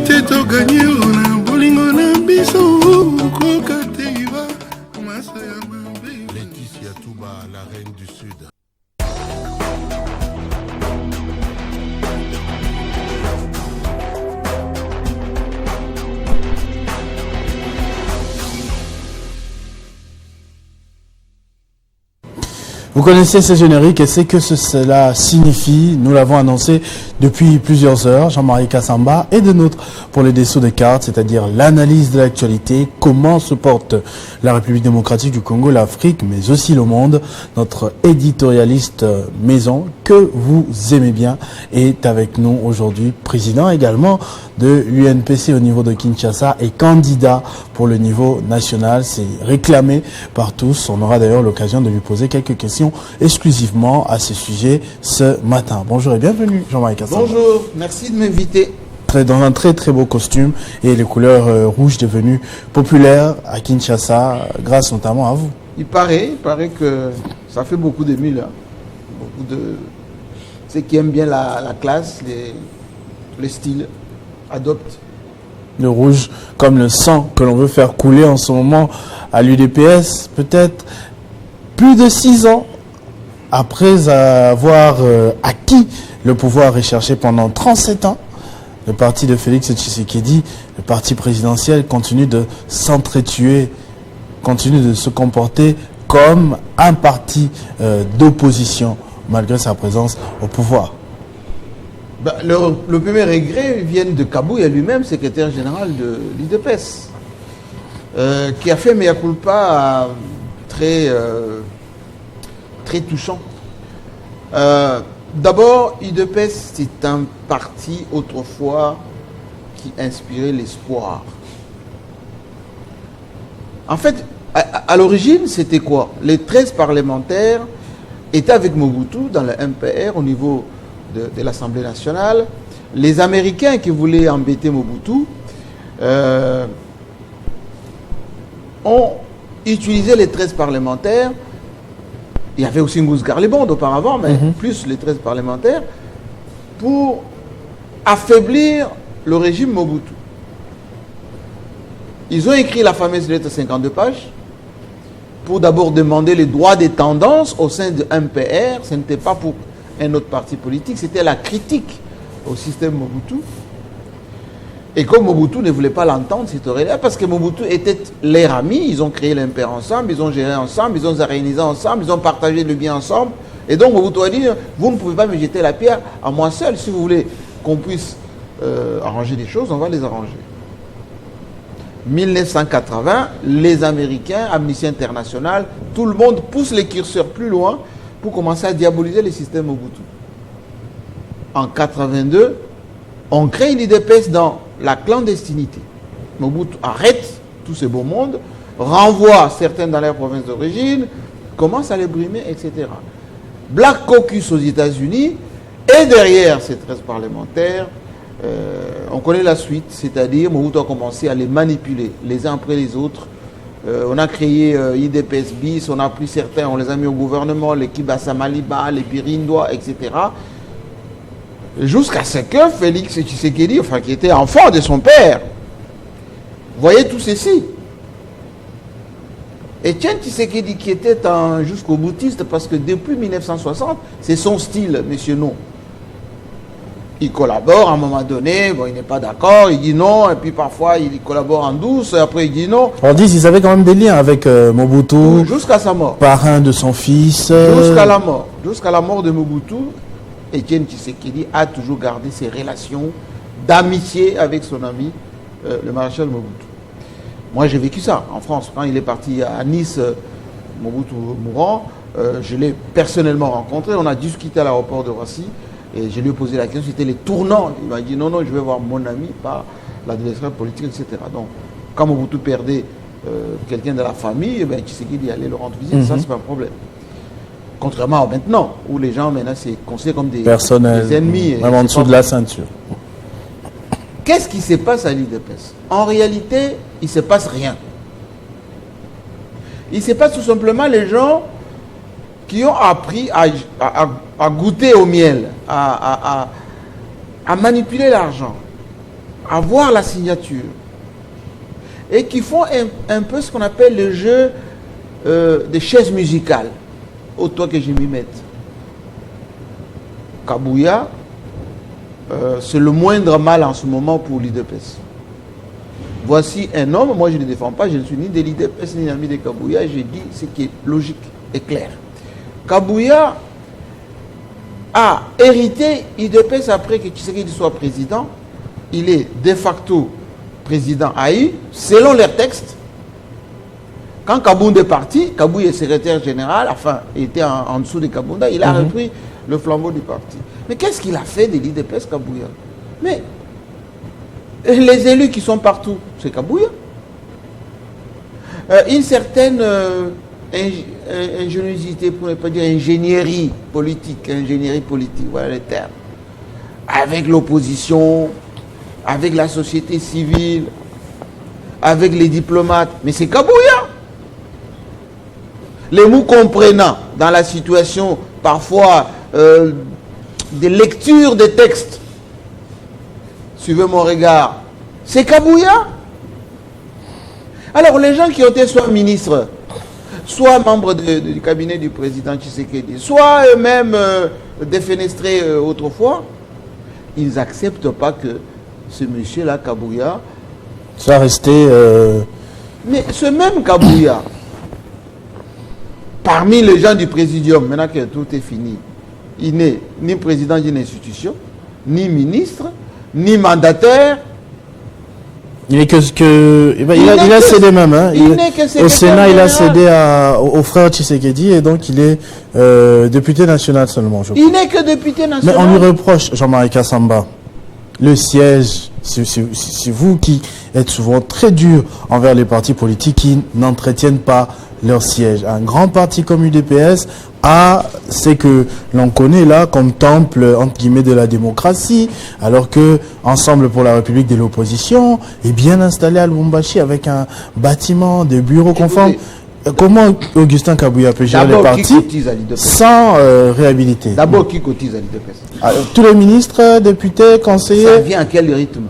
te to gagné na bolingo na biso koka te iba masa ya mabe. Laetitia Touba, la reine du Sud. Vous connaissez ce générique et c'est que cela signifie. Nous l'avons annoncé depuis plusieurs heures, Jean-Marie Kassamba et de nôtres pour les dessous de cartes, c'est-à-dire l'analyse de l'actualité, comment se porte la République démocratique du Congo, l'Afrique, mais aussi le monde. Notre éditorialiste maison, que vous aimez bien, est avec nous aujourd'hui, président également de l'UNPC au niveau de Kinshasa et candidat pour le niveau national. C'est réclamé par tous. On aura d'ailleurs l'occasion de lui poser quelques questions exclusivement à ce sujet ce matin. Bonjour et bienvenue, Jean-Marie Kassamba. Bonjour, merci de m'inviter. Dans un très très beau costume et les couleurs rouges devenues populaires à Kinshasa, grâce notamment à vous. Il paraît que ça fait beaucoup d'émules. Hein. Beaucoup de ceux qui aiment bien la classe, les styles, adoptent. Le rouge comme le sang que l'on veut faire couler en ce moment à l'UDPS, peut-être plus de 6 ans après avoir acquis le pouvoir recherché pendant 37 ans. Le parti de Félix Tshisekedi, le parti présidentiel, continue de s'entretuer, continue de se comporter comme un parti d'opposition, malgré sa présence au pouvoir. Ben, le premier regret vient de Kabouya lui-même, secrétaire général de l'IDPS, qui a fait mea culpa très touchant. D'abord, l'IDPS, c'est un parti autrefois qui inspirait l'espoir. En fait, à l'origine, c'était quoi? Les 13 parlementaires étaient avec Mobutu dans le MPR au niveau de l'Assemblée nationale. Les Américains qui voulaient embêter Mobutu ont utilisé les 13 parlementaires. Il y avait aussi Ngous Garlibond auparavant, mais plus les 13 parlementaires, pour affaiblir le régime Mobutu. Ils ont écrit la fameuse lettre de 52 pages pour d'abord demander les droits des tendances au sein de MPR. Ce n'était pas pour un autre parti politique, c'était la critique au système Mobutu. Et comme Mobutu ne voulait pas l'entendre, c'était là parce que Mobutu était leur ami, ils ont créé l'MPR ensemble, ils ont géré ensemble, ils ont réalisé ensemble, ils ont partagé le bien ensemble. Et donc Mobutu a dit, vous ne pouvez pas me jeter la pierre à moi seul, si vous voulez qu'on puisse arranger des choses, on va les arranger. 1980, les Américains, Amnesty International, tout le monde pousse les curseurs plus loin pour commencer à diaboliser le système Mobutu. En 82, on crée l'IDPS dans la clandestinité. Mobutu arrête tous ces beaux mondes, renvoie certains dans leur province d'origine, commence à les brimer, etc. Black Caucus aux États-Unis, et derrière ces 13 parlementaires, on connaît la suite, c'est-à-dire Mobutu a commencé à les manipuler les uns après les autres. On a créé IDPS bis, on a pris certains, on les a mis au gouvernement, les Kibasa Maliba, les Birindois, etc. Jusqu'à ce que Félix Tshisekedi, enfin qui était enfant de son père, voyait tout ceci. Etienne Tshisekedi qui était un jusqu'au boutiste, parce que depuis 1960, c'est son style, monsieur non. Il collabore à un moment donné, bon, il n'est pas d'accord, il dit non, et puis parfois il collabore en douce, et après il dit non. On dit qu'ils avaient quand même des liens avec Mobutu. Jusqu'à sa mort. Parrain de son fils. Jusqu'à la mort. Jusqu'à la mort de Mobutu, Etienne Tshisekedi a toujours gardé ses relations d'amitié avec son ami, le maréchal Mobutu. Moi j'ai vécu ça en France. Quand il est parti à Nice, Mobutu mourant, je l'ai personnellement rencontré, on a discuté à l'aéroport de Roissy. Et je lui ai posé la question, c'était les tournants. Il m'a dit non, je vais voir mon ami, pas l'adversaire politique, etc. Donc, quand Mobutu perdait quelqu'un de la famille, eh bien, Tshisekedi allait le rendre visite, ça c'est pas un problème. Contrairement à maintenant, où les gens maintenant c'est considéré comme des ennemis. Même en dessous de la ceinture. Qu'est-ce qui se passe à l'IDPS? En réalité, il ne se passe rien. Il se passe tout simplement les gens qui ont appris à goûter au miel, à manipuler l'argent, avoir la signature et qui font un peu ce qu'on appelle le jeu des chaises musicales. Autant que je m'y mette. Kabouya, c'est le moindre mal en ce moment pour l'IDPS. Voici un homme, moi je ne le défends pas, je ne suis ni de l'IDPS ni ami de Kabouya, je dis ce qui est logique et clair. Kabouya a hérité IDPS après que Tshisekedi soit président. Il est de facto président AI, selon leurs textes. Quand Kabounda est parti, Kabouya est secrétaire général, enfin, il était en dessous de Kabounda, il a repris le flambeau du parti. Mais qu'est-ce qu'il a fait de l'IDPS, Kabouya? Mais les élus qui sont partout, c'est Kabouya. Une certaine ingéniosité, pour ne pas dire ingénierie politique, voilà les termes. Avec l'opposition, avec la société civile, avec les diplomates, mais c'est Kabouya. Les mots comprenant dans la situation, parfois, des lectures des textes, suivez mon regard, c'est Kabouya. Alors les gens qui ont été soit ministres, soit membres du cabinet du président Tshisekedi, soit eux-mêmes défenestrés autrefois, ils n'acceptent pas que ce monsieur-là, Kabouya, ça a resté... Mais ce même Kabouya, parmi les gens du présidium, maintenant que tout est fini, il n'est ni président d'une institution, ni ministre, ni mandataire. Il est il a cédé même. Hein. Au Sénat, il a cédé au frère Tshisekedi et donc il est député national seulement. Je crois. Il n'est que député national. Mais on lui reproche, Jean-Marie Kassamba, le siège. C'est vous qui êtes souvent très dur envers les partis politiques qui n'entretiennent pas leur siège. Un grand parti comme UDPS a ce que l'on connaît là comme temple entre guillemets de la démocratie, alors que Ensemble pour la République de l'opposition est bien installé à Lubumbashi avec un bâtiment, des bureaux conformes. Comment Augustin Kabouya peut gérer les partis sans réhabiliter? D'abord, qui cotise à l'IDPS? Tous les ministres, députés, conseillers. Ça vient à quel rythme?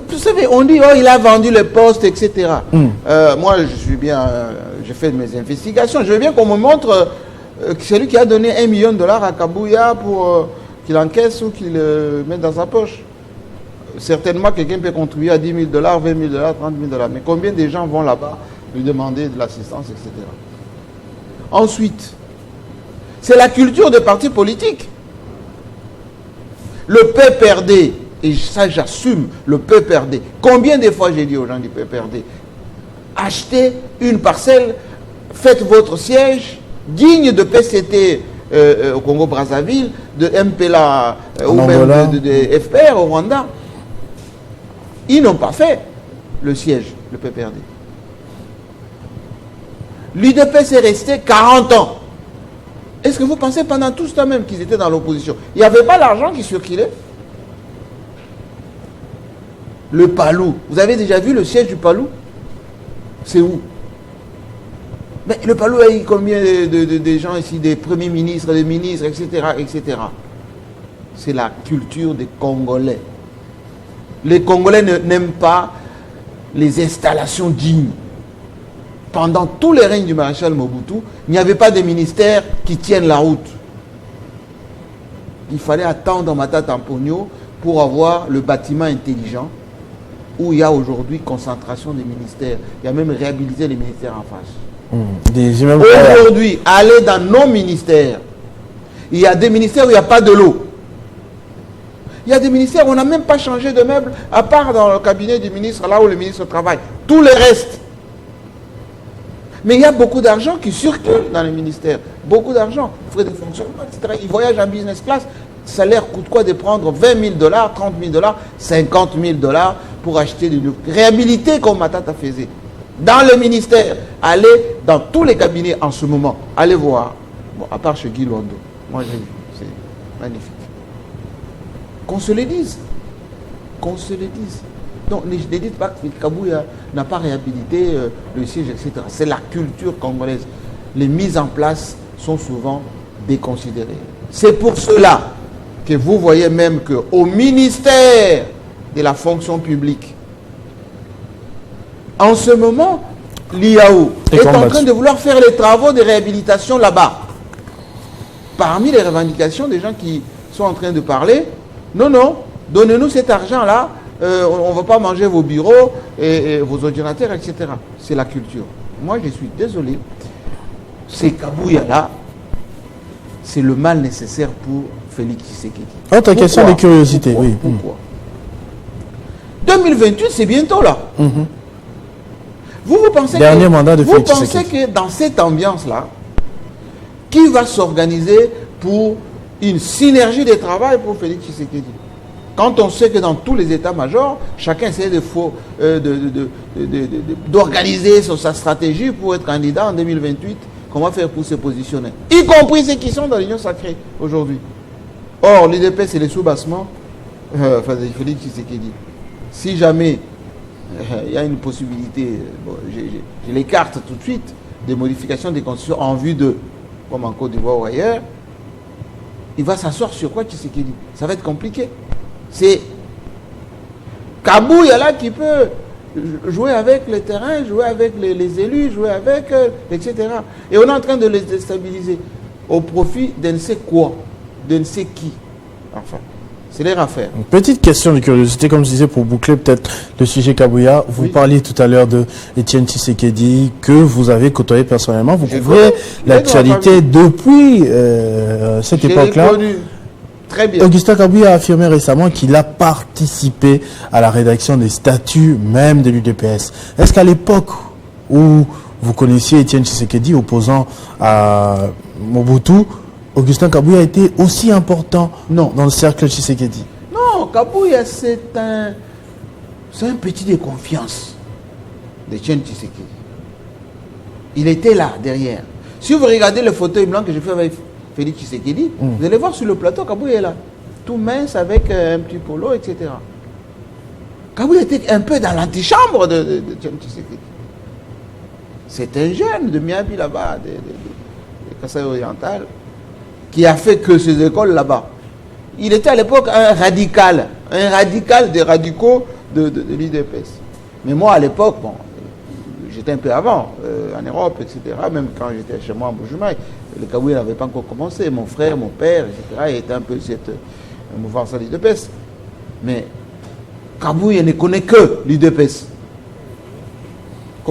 Vous savez, on dit, oh, il a vendu les postes, etc. Moi, je suis bien, j'ai fait mes investigations. Je veux bien qu'on me montre celui qui a donné $1 million à Kabouya pour qu'il encaisse ou qu'il mette dans sa poche. Certainement, quelqu'un peut contribuer à $10 000, $20 000, $30 000. Mais combien de gens vont là-bas lui demander de l'assistance, etc. Ensuite, c'est la culture des partis politiques. Le PPRD, et ça j'assume, le PPRD. Combien de fois j'ai dit aux gens du PPRD, achetez une parcelle, faites votre siège, digne de PCT au Congo-Brazzaville, de MPLA ou même de FPR au Rwanda. Ils n'ont pas fait le siège, le PPRD. L'UDPS est resté 40 ans. Est-ce que vous pensez pendant tout ce temps même qu'ils étaient dans l'opposition, il n'y avait pas l'argent qui circulait? Le Palou, vous avez déjà vu le siège du Palou? C'est où? Mais le Palou a eu combien de gens ici, des premiers ministres, des ministres, etc. etc. C'est la culture des Congolais. Les Congolais n'aiment pas les installations dignes. Pendant tous les règnes du maréchal Mobutu, il n'y avait pas de ministères qui tiennent la route. Il fallait attendre Matata Tamponio pour avoir le bâtiment intelligent où il y a aujourd'hui concentration des ministères. Il y a même réhabilité les ministères en face. Aujourd'hui, allez dans nos ministères. Il y a des ministères où il n'y a pas de l'eau. Il y a des ministères où on n'a même pas changé de meubles, à part dans le cabinet du ministre, là où le ministre travaille. Tout le reste. Mais il y a beaucoup d'argent qui circule dans les ministères. Beaucoup d'argent. Frais de fonctionnement, etc. Ils voyagent en business class. Ça leur coûte quoi de prendre $20 000, $30 000, $50 000 pour acheter du réhabilité comme Matata faisait. Dans le ministère, allez dans tous les cabinets en ce moment. Allez voir. Bon, à part chez Guy Londo. Moi j'ai vu. C'est magnifique. Qu'on se le dise. Qu'on se le dise. Donc ne dites pas que Kabouya n'a pas réhabilité le siège, etc. C'est la culture congolaise. Les mises en place sont souvent déconsidérées. C'est pour cela que vous voyez même qu'au ministère de la fonction publique. En ce moment, l'IAO est en train de vouloir faire les travaux de réhabilitation là-bas. Parmi les revendications des gens qui sont en train de parler, non, donnez-nous cet argent-là, on ne va pas manger vos bureaux et vos ordinateurs, etc. C'est la culture. Moi, je suis désolé. Ces Kabouya-là, c'est le mal nécessaire pour Félix Tshisekedi. Autre question de curiosité, oui. Pourquoi 2028, c'est bientôt là. Vous pensez Dernier mandat de Félix Tshisekedi. Vous pensez que dans cette ambiance-là, qui va s'organiser pour une synergie de travail pour Félix Tshisekedi? Quand on sait que dans tous les états-majors, chacun essaie d'organiser sa stratégie pour être candidat en 2028, comment faire pour se positionner, y compris ceux qui sont dans l'Union sacrée aujourd'hui. Or, l'UDPS c'est les sous-bassements, Félix Tshisekedi. Si jamais il y a une possibilité, je l'écarte tout de suite, des modifications des constitutions en vue de, comme en Côte d'Ivoire ou ailleurs, il va s'asseoir sur quoi Tshisekedi? Ça va être compliqué. C'est Kabouya là qui peut jouer avec le terrain, jouer avec les élus, jouer avec, etc. Et on est en train de les déstabiliser au profit de ne sais quoi, de ne sais qui. Enfin, c'est leur affaire. Une petite question de curiosité, comme je disais, pour boucler peut-être le sujet Kabouya. Vous parliez tout à l'heure de Étienne Tshisekedi, que vous avez côtoyé personnellement. Vous couvrez l'actualité depuis cette époque-là. Très bien. Augustin Kabouya a affirmé récemment qu'il a participé à la rédaction des statuts même de l'UDPS. Est-ce qu'à l'époque où vous connaissiez Étienne Tshisekedi, opposant à Mobutu, Augustin Kabouya était aussi important dans le cercle Tshisekedi? Non, Kabouya c'est un petit de confiance d'Étienne Tshisekedi. Il était là, derrière. Si vous regardez le fauteuil blanc que j'ai fait avec Félix Tshisekedi, vous allez voir sur le plateau, Kabouya est là. Tout mince avec un petit polo, etc. Kabouya était un peu dans l'antichambre de Tshisekedi. C'est un jeune de Miabi là-bas, de Kasaï oriental, qui a fait que ces écoles là-bas. Il était à l'époque un radical des radicaux de l'UDPS. Mais moi à l'époque, bon, j'étais un peu avant, en Europe, etc. Même quand j'étais chez moi en Bujumaï, le Kabouya n'avait pas encore commencé. Mon frère, mon père, etc. était un peu cette mouvance à l'UDPS. Mais Kabouya ne connaît que l'UDPS.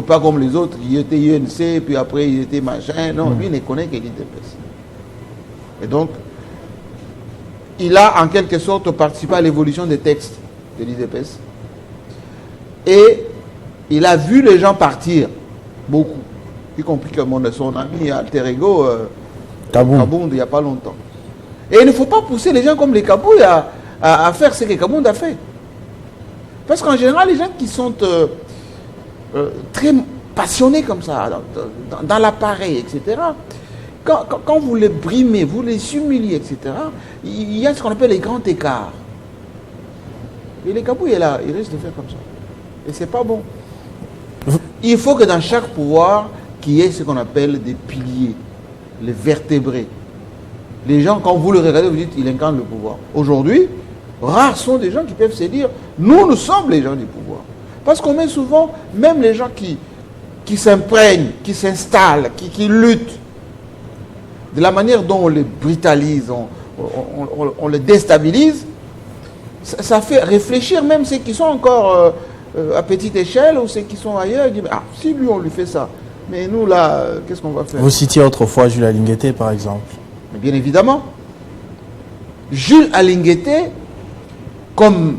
Pas comme les autres, il était UNC, puis après il était machin. Non, lui ne connaît que l'UDPS. Et donc, il a en quelque sorte participé à l'évolution des textes de l'UDPS. Et il a vu les gens partir, beaucoup, y compris que son ami alter ego, Kabound, il n'y a pas longtemps. Et il ne faut pas pousser les gens comme les Kabouya à faire ce que Kabound a fait. Parce qu'en général, les gens qui sont très passionnés comme ça, dans l'appareil, etc., quand vous les brimez, vous les humiliez, etc., il y a ce qu'on appelle les grands écarts. Et les Kabouya, là, ils risquent de faire comme ça. Et c'est pas bon. Il faut que dans chaque pouvoir, qu'il y ait ce qu'on appelle des piliers, les vertébrés. Les gens, quand vous le regardez, vous dites, il incarne le pouvoir. Aujourd'hui, rares sont des gens qui peuvent se dire, nous sommes les gens du pouvoir. Parce qu'on met souvent, même les gens qui s'imprègnent, qui s'installent, qui luttent, de la manière dont on les brutalise, on les déstabilise, ça fait réfléchir même ceux qui sont encore à petite échelle ou ceux qui sont ailleurs. Ils disent, ah, si lui on lui fait ça, mais nous là, qu'est-ce qu'on va faire? Vous citiez autrefois Jules Alingueté par exemple. Mais bien évidemment. Jules Alingueté, comme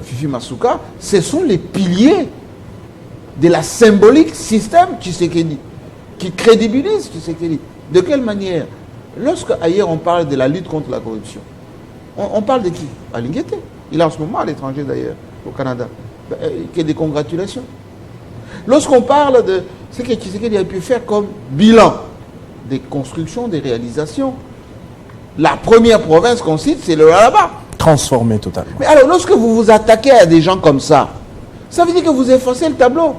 Fifi Masuka, ce sont les piliers de la symbolique système Tshisekedi, qui crédibilise Tshisekedi. De quelle manière? Lorsque ailleurs on parle de la lutte contre la corruption, on parle de qui? Alingueté. Il est en ce moment à l'étranger d'ailleurs, au Canada. Que des congratulations. Lorsqu'on parle de ce que Tshisekedi a pu faire comme bilan des constructions, des réalisations, la première province qu'on cite, c'est le là-bas. Transformé totalement. Mais alors, lorsque vous vous attaquez à des gens comme ça veut dire que vous effacez le tableau.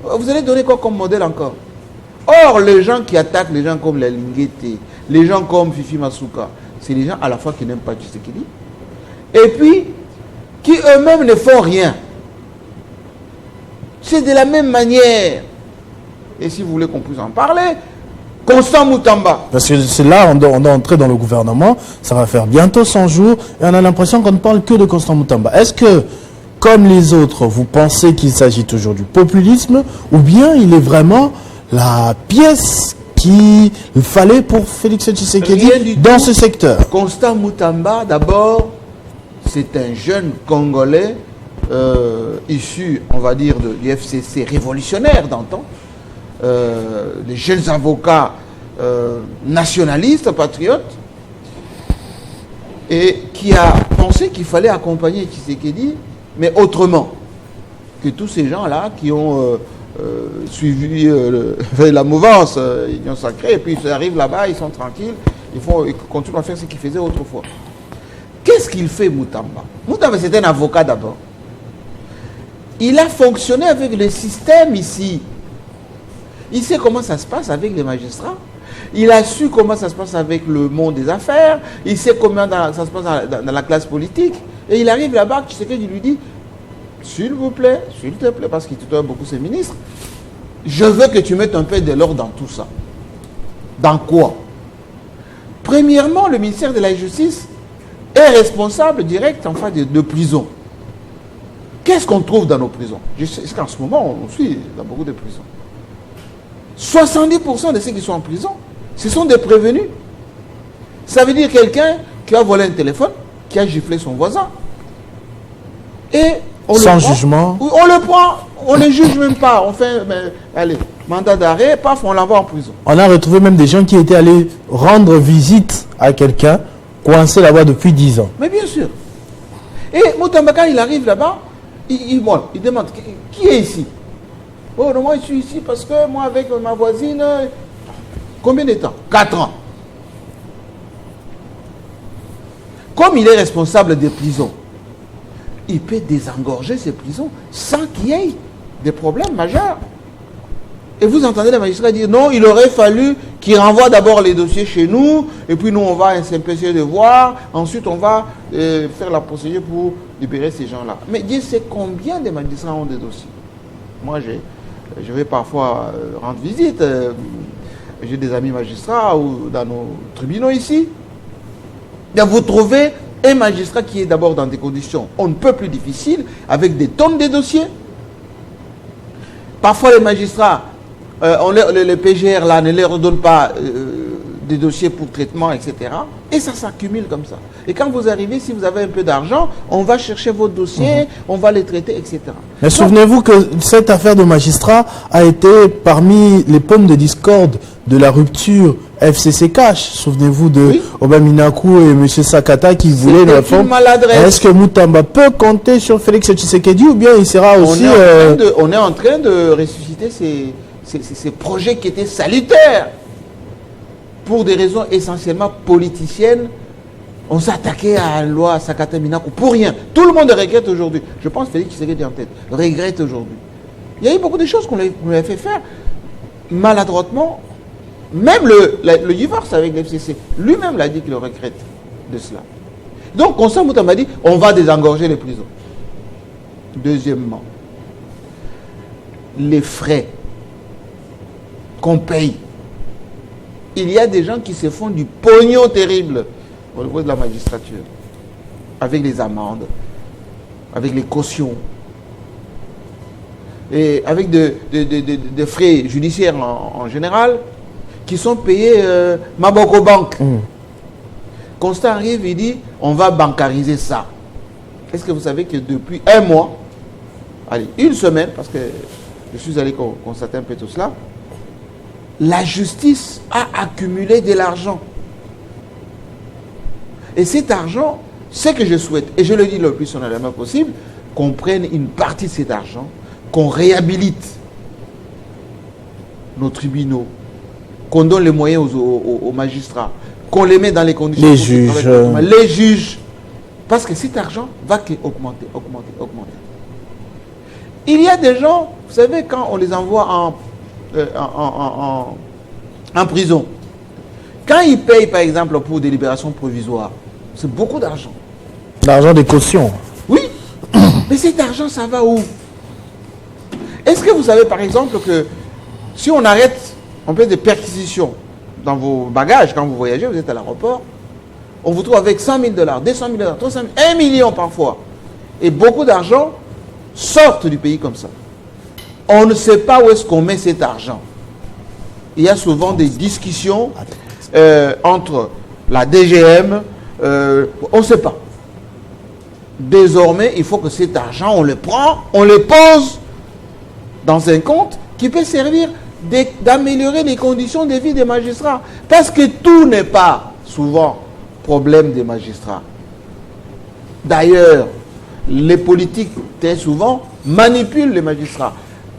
Vous allez donner quoi comme modèle encore? Or, les gens qui attaquent les gens comme Alingueté, les gens comme Fifi Masuka, c'est les gens à la fois qui n'aiment pas Tshisekedi, et puis qui eux-mêmes ne font rien. C'est de la même manière. Et si vous voulez qu'on puisse en parler, Constant Moutamba. Parce que c'est là, on doit entrer dans le gouvernement, ça va faire bientôt 100 jours, et on a l'impression qu'on ne parle que de Constant Moutamba. Est-ce que, comme les autres, vous pensez qu'il s'agit toujours du populisme, ou bien il est vraiment la pièce qu'il fallait pour Félix Tshisekedi dans ce secteur? Constant Moutamba, d'abord, c'est un jeune Congolais issu, on va dire, du FCC révolutionnaire d'antan. Les jeunes avocats nationalistes, patriotes, et qui a pensé qu'il fallait accompagner Tshisekedi, mais autrement que tous ces gens-là qui ont suivi la mouvance, l'Union sacrée, et puis ils arrivent là-bas, ils sont tranquilles, ils continuent à faire ce qu'ils faisaient autrefois. Qu'est-ce qu'il fait, Moutamba? Moutamba, c'est un avocat d'abord. Il a fonctionné avec le système ici. Il sait comment ça se passe avec les magistrats. Il a su comment ça se passe avec le monde des affaires. Il sait comment ça se passe dans la classe politique. Et il arrive là-bas, tu sais qu'il lui dit, s'il vous plaît, s'il te plaît, parce qu'il tutoie beaucoup ses ministres, je veux que tu mettes un peu de l'ordre dans tout ça. Dans quoi? Premièrement, le ministère de la Justice est responsable direct en fait de prison. Qu'est-ce qu'on trouve dans nos prisons? Je sais qu'en ce moment, on suit dans beaucoup de prisons. 70% de ceux qui sont en prison, ce sont des prévenus. Ça veut dire quelqu'un qui a volé un téléphone, qui a giflé son voisin. Et on sans jugement. On le prend, on ne juge même pas. On fait, allez, mandat d'arrêt, paf, on l'envoie en prison. On a retrouvé même des gens qui étaient allés rendre visite à quelqu'un, coincé là-bas depuis 10 ans. Mais bien sûr. Et Moutamba, quand il arrive là-bas, il demande, qui est ici? Oh, non, moi je suis ici parce que moi avec ma voisine, combien de temps? 4 ans. Comme il est responsable des prisons, il peut désengorger ces prisons sans qu'il y ait des problèmes majeurs. Et vous entendez les magistrats dire non, il aurait fallu qu'il renvoie d'abord les dossiers chez nous, et puis nous on va s'empêcher de voir, ensuite on va faire la procédure pour libérer ces gens-là. Mais Dieu sait combien de magistrats ont des dossiers. Moi je vais parfois rendre visite, j'ai des amis magistrats ou dans nos tribunaux ici. Et vous trouvez un magistrat qui est d'abord dans des conditions on ne peut plus difficiles, avec des tonnes de dossiers. Parfois les magistrats, les PGR là ne leur donnent pas des dossiers pour traitement, etc. Et ça s'accumule comme ça. Et quand vous arrivez, si vous avez un peu d'argent, on va chercher vos dossiers, on va les traiter, etc. Mais souvenez-vous que cette affaire de magistrat a été parmi les pommes de discorde de la rupture FCC Cash. Souvenez-vous de Obaminakou et M. Sakata qui voulaient une réforme. Est-ce que Moutamba peut compter sur Félix Tshisekedi ou bien il sera aussi... On est en train de ressusciter ces projets qui étaient salutaires. Pour des raisons essentiellement politiciennes, on s'est attaqué à la loi Sakata Minakou pour rien. Tout le monde regrette aujourd'hui. Je pense que Félix Tshisekedi en tête regrette aujourd'hui. Il y a eu beaucoup de choses qu'on lui a fait faire maladroitement. Même le divorce avec l'FCC, lui-même l'a dit qu'il regrette de cela. Donc, Constant Moutamba dit, on va désengorger les prisons. Deuxièmement, les frais qu'on paye. Il y a des gens qui se font du pognon terrible au niveau de la magistrature, avec les amendes, avec les cautions, et avec des frais judiciaires en général, qui sont payés Maboko Bank. Constant arrive, il dit, on va bancariser ça. Est-ce que vous savez que depuis un mois, allez, une semaine, parce que je suis allé constater un peu tout cela, la justice a accumulé de l'argent. Et cet argent, ce que je souhaite, et je le dis le plus solennellement possible, qu'on prenne une partie de cet argent, qu'on réhabilite nos tribunaux, qu'on donne les moyens aux magistrats, qu'on les met dans les conditions... Les juges. Les juges. Parce que cet argent va augmenter. Il y a des gens, vous savez, quand on les envoie en prison, quand ils payent, par exemple, pour des libérations provisoires, c'est beaucoup d'argent. L'argent des cautions. Oui. Mais cet argent, ça va où? Est-ce que vous savez, par exemple, que si on arrête, on fait des perquisitions dans vos bagages, quand vous voyagez, vous êtes à l'aéroport, on vous trouve avec 100 000 $, 200 000 $, 300 000, 1 million parfois. Et beaucoup d'argent sortent du pays comme ça. On ne sait pas où est-ce qu'on met cet argent. Il y a souvent des discussions entre la DGM, on ne sait pas. Désormais, il faut que cet argent, on le prend, on le pose dans un compte qui peut servir d'améliorer les conditions de vie des magistrats. Parce que tout n'est pas souvent problème des magistrats. D'ailleurs, les politiques, très souvent, manipulent les magistrats,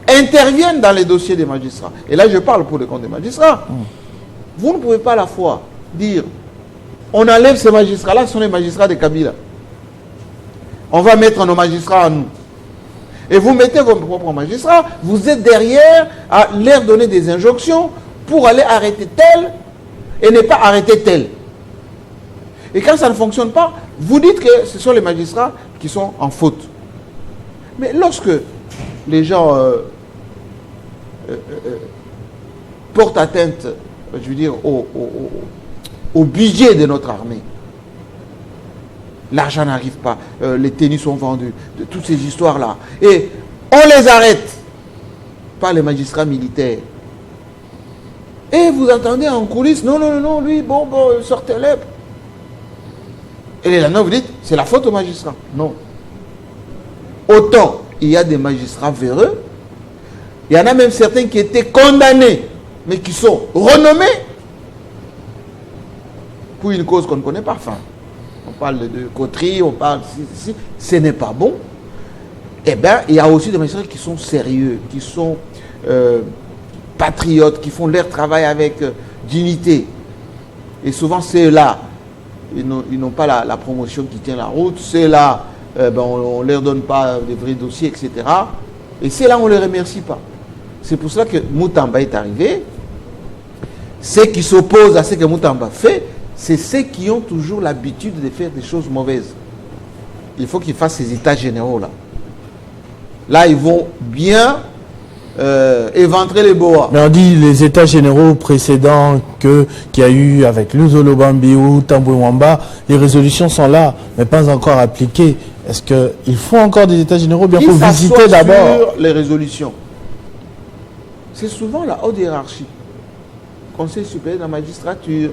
interviennent dans les dossiers des magistrats. Et là, je parle pour le compte des magistrats. Vous ne pouvez pas à la fois dire, on enlève ces magistrats-là, ce sont les magistrats de Kabila. On va mettre nos magistrats à nous. Et vous mettez vos propres magistrats, vous êtes derrière à leur donner des injonctions pour aller arrêter tel et ne pas arrêter tel. Et quand ça ne fonctionne pas, vous dites que ce sont les magistrats qui sont en faute. Mais lorsque les gens portent atteinte, je veux dire, au budget de notre armée, l'argent n'arrive pas, les tennis sont vendus, de toutes ces histoires-là. Et on les arrête par les magistrats militaires. Et vous entendez en coulisses, non, lui, bon, sortez-le. Et les lendemain, vous dites, c'est la faute aux magistrats. Non. Autant il y a des magistrats véreux, il y en a même certains qui étaient condamnés, mais qui sont renommés pour une cause qu'on ne connaît pas. Enfin, on parle de coterie, on parle... Si ce n'est pas bon, eh bien, il y a aussi des magistrats qui sont sérieux, qui sont patriotes, qui font leur travail avec dignité. Et souvent, c'est là, ils n'ont pas la promotion qui tient la route, c'est là, on ne leur donne pas des vrais dossiers, etc. Et c'est là on ne les remercie pas. C'est pour cela que Moutamba est arrivé. Ceux qui s'opposent à ce que Moutamba fait, c'est ceux qui ont toujours l'habitude de faire des choses mauvaises. Il faut qu'ils fassent ces états généraux là. Là, ils vont bien éventrer les boas. Mais on dit les états généraux précédents qu'il y a eu avec Luzolo Bambiou, Tambwe Mwamba, les résolutions sont là, mais pas encore appliquées. Est-ce qu'il faut encore des états généraux? Bien, il faut visiter d'abord. Sur les résolutions. C'est souvent la haute hiérarchie. Conseil supérieur de la magistrature,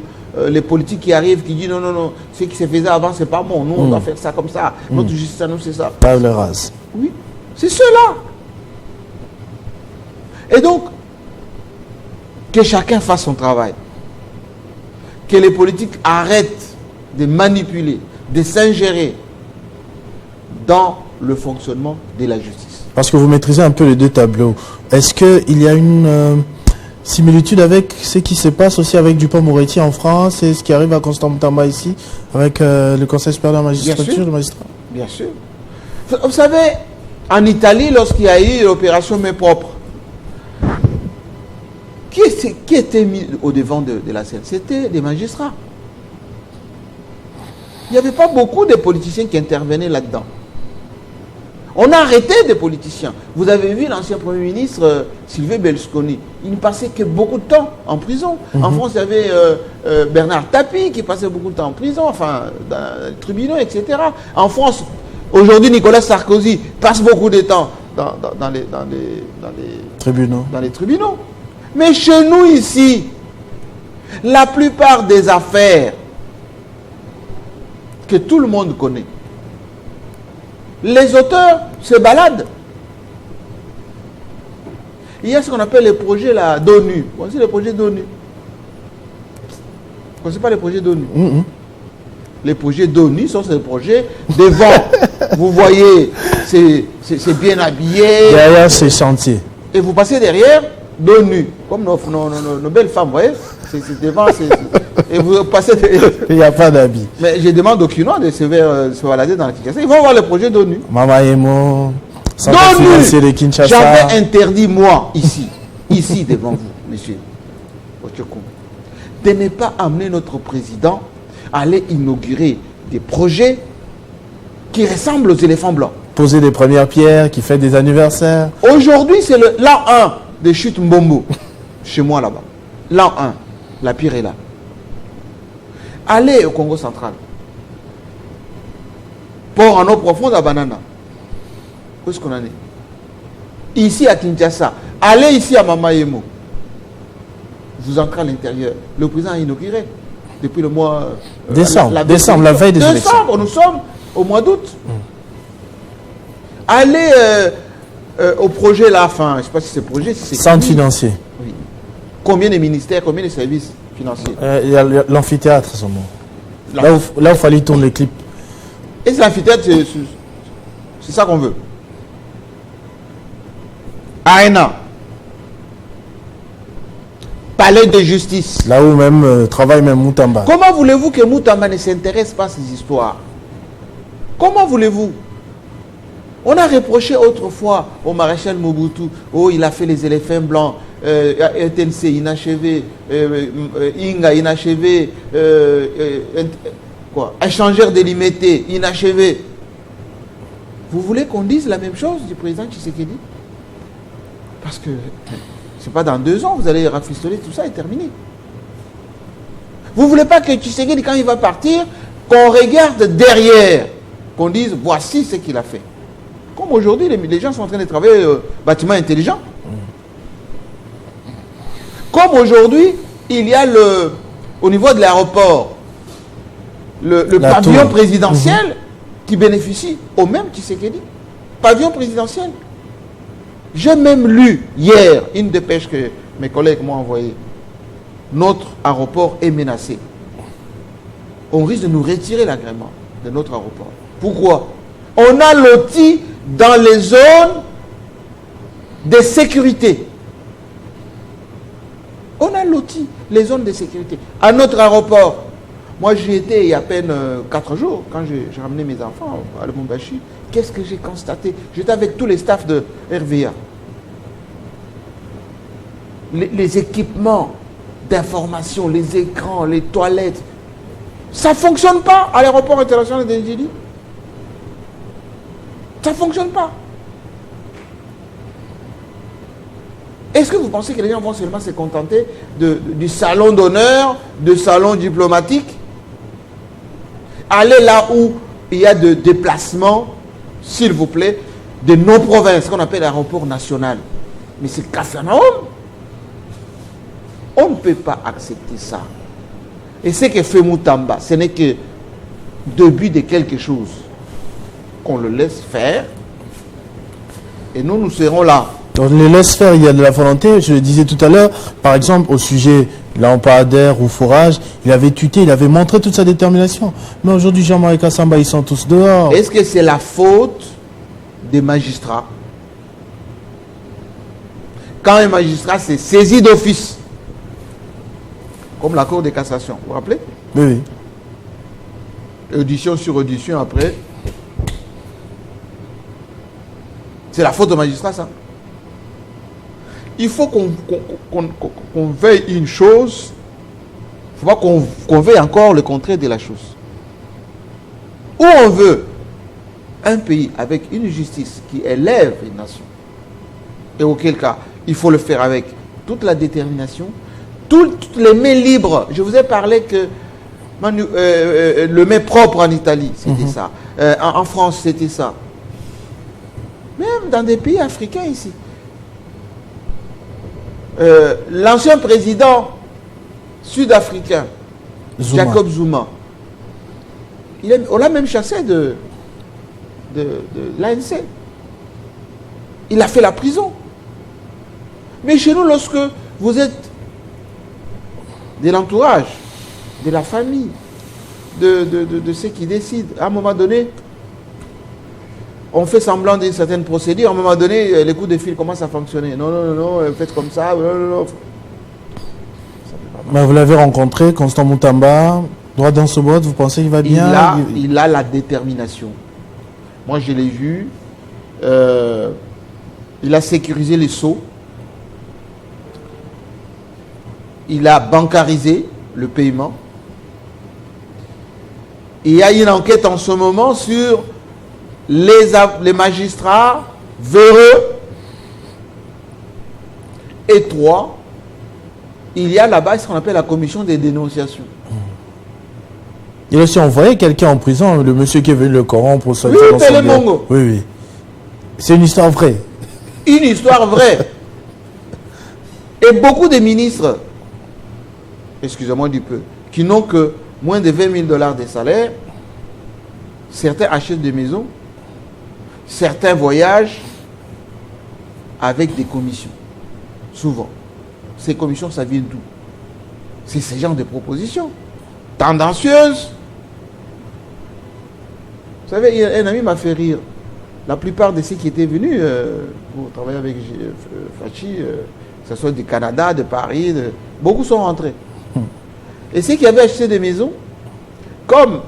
les politiques qui arrivent, qui disent non, ce qui se faisait avant, c'est pas bon. Nous, on doit faire ça comme ça. Notre justice à nous, c'est ça. Pas le race. Oui, c'est cela. Et donc, que chacun fasse son travail. Que les politiques arrêtent de manipuler, de s'ingérer dans le fonctionnement de la justice. Parce que vous maîtrisez un peu les deux tableaux. Est-ce qu'il y a une similitude avec ce qui se passe aussi avec Dupond-Moretti en France et ce qui arrive à Constant Moutamba ici avec le Conseil supérieur de la magistrature, le magistrat? Bien sûr. Vous savez, en Italie, lorsqu'il y a eu l'opération Main Propre, qui était mis au devant de la scène? C'était des magistrats. Il n'y avait pas beaucoup de politiciens qui intervenaient là-dedans. On a arrêté des politiciens. Vous avez vu l'ancien Premier ministre Silvio Berlusconi. Il ne passait que beaucoup de temps en prison. En France, il y avait Bernard Tapie qui passait beaucoup de temps en prison, enfin, dans les tribunaux, etc. En France, aujourd'hui, Nicolas Sarkozy passe beaucoup de temps dans les tribunaux. Mais chez nous, ici, la plupart des affaires que tout le monde connaît, les auteurs se baladent. Il y a ce qu'on appelle les projets d'ONU. Vous connaissez les projets d'ONU? Vous ne connaissez pas les projets d'ONU? Les projets d'ONU sont ces projets devant. Vous voyez, c'est bien habillé. Derrière ces chantiers. Et vous passez derrière d'ONU. Comme nos belles femmes, vous voyez? C'est devant. Et vous passez derrière. Il n'y a pas d'habit. Mais je demande aux Kinois de se balader dans la Kinshasa. Ils vont voir les projets d'ONU. Mama Emo, centre financier de Kinshasa. J'avais interdit, moi, ici devant vous, monsieur Ochokoum, de ne pas amener notre président à aller inaugurer des projets qui ressemblent aux éléphants blancs. posé des premières pierres, qui fait des anniversaires. Aujourd'hui, c'est l'an 1 des chutes Mbombo. Chez moi là-bas. L'an 1. La pierre est là. Allez au Congo central. Port en eau profonde à Banana. Où est-ce qu'on en est? Ici à Kinshasa. Allez ici à Mamayemo. Vous entrez à l'intérieur. Le président a inauguré depuis le mois... décembre, la veille des élections. Décembre, nous sommes au mois d'août. Allez au projet là, enfin, je ne sais pas si c'est projet, si c'est... Centre financier. Oui. Combien de ministères, combien de services financiers? Il y a l'amphithéâtre, ce mot. Là où il fallait tourner les clips. Et c'est l'amphithéâtre, c'est ça qu'on veut. Arena. Palais de justice. Là où même travaille même Moutamba. Comment voulez-vous que Moutamba ne s'intéresse pas à ces histoires? Comment voulez-vous? On a reproché autrefois au maréchal Mobutu, oh, il a fait les éléphants blancs, TNC inachevé, Inga inachevé, échangeur délimité, inachevé. Vous voulez qu'on dise la même chose du président Tshisekedi? Parce que c'est pas dans 2 ans, vous allez rafistoler tout ça et terminer. Vous ne voulez pas que Tshisekedi, quand il va partir, qu'on regarde derrière, qu'on dise voici ce qu'il a fait. Comme aujourd'hui, les gens sont en train de travailler bâtiment intelligent. Comme aujourd'hui, il y a au niveau de l'aéroport, le pavillon présidentiel qui bénéficie au même Tshisekedi. Pavillon présidentiel. J'ai même lu hier une dépêche que mes collègues m'ont envoyée. Notre aéroport est menacé. On risque de nous retirer l'agrément de notre aéroport. Pourquoi? On a loti dans les zones de sécurité. On a loti les zones de sécurité. À notre aéroport, moi j'y étais il y a à peine 4 jours, quand j'ai ramené mes enfants à Lubumbashi. Qu'est-ce que j'ai constaté? J'étais avec tous les staffs de RVA. Les équipements d'information, les écrans, les toilettes, ça ne fonctionne pas à l'aéroport international de Ndjili. Ça ne fonctionne pas. Est-ce que vous pensez que les gens vont seulement se contenter du salon d'honneur, du salon diplomatique? Allez là où il y a de déplacements, s'il vous plaît, de nos provinces, qu'on appelle l'aéroport national. Mais c'est Capharnaüm. On ne peut pas accepter ça. Et ce que fait Moutamba, ce n'est que début de quelque chose. Qu'on le laisse faire. Et nous serons là. On les laisse faire, il y a de la volonté. Je le disais tout à l'heure, par exemple, au sujet lampadaire ou fourrage, il avait tuté, il avait montré toute sa détermination. Mais aujourd'hui, Jean-Marie Kassamba, ils sont tous dehors. Est-ce que c'est la faute des magistrats? Quand un magistrat s'est saisi d'office, comme la Cour de cassation, vous vous rappelez? Oui. Audition sur audition après. C'est la faute au magistrat, ça. Il faut qu'on veuille une chose. Il ne faut pas qu'on veuille encore le contraire de la chose. Ou on veut un pays avec une justice qui élève une nation. Et auquel cas, il faut le faire avec toute la détermination, toutes les mains libres. Je vous ai parlé que le main propre en Italie, c'était ça. En France, c'était ça. Même dans des pays africains ici. L'ancien président sud-africain, Jacob Zuma, on l'a même chassé de l'ANC. Il a fait la prison. Mais chez nous, lorsque vous êtes de l'entourage, de la famille, de ceux qui décident, à un moment donné, on fait semblant d'une certaine procédure, à un moment donné, les coups de fil commencent à fonctionner. Non, faites comme ça. Non. Mais vous l'avez rencontré, Constant Moutamba, droit dans ce boîte, vous pensez qu'il va bien? Il a la détermination. Moi, je l'ai vu. Il a sécurisé les sceaux. Il a bancarisé le paiement. Il y a une enquête en ce moment sur les magistrats véreux. Et 3, il y a là-bas ce qu'on appelle la commission des dénonciations. Il a aussi envoyé quelqu'un en prison, le monsieur qui est venu le corrompre. Oui, Pélé Mongo. Oui, oui. C'est une histoire vraie. Une histoire vraie. Et beaucoup de ministres, excusez-moi du peu, qui n'ont que moins de 20 000 $ de salaire, certains achètent des maisons, certains voyagent avec des commissions. Souvent. Ces commissions, ça vient d'où? C'est ce genre de propositions. Tendancieuses. Vous savez, un ami m'a fait rire. La plupart de ceux qui étaient venus pour travailler avec Fachi, que ce soit du Canada, de Paris, beaucoup sont rentrés. Et ceux qui avaient acheté des maisons, comme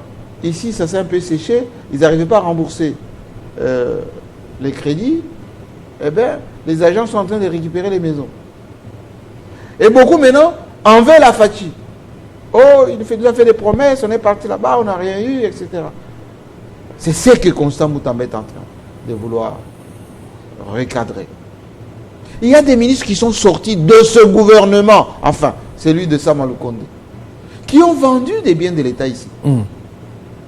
ici ça s'est un peu séché, ils n'arrivaient pas à rembourser les crédits, eh bien, les agents sont en train de récupérer les maisons. Et beaucoup maintenant en veulent à Fachi. Oh, il nous a fait des promesses, on est parti là-bas, on n'a rien eu, etc. C'est ce que Constant Mutamba est en train de vouloir recadrer. Il y a des ministres qui sont sortis de ce gouvernement, enfin, celui de Sama Lukonde, qui ont vendu des biens de l'État ici.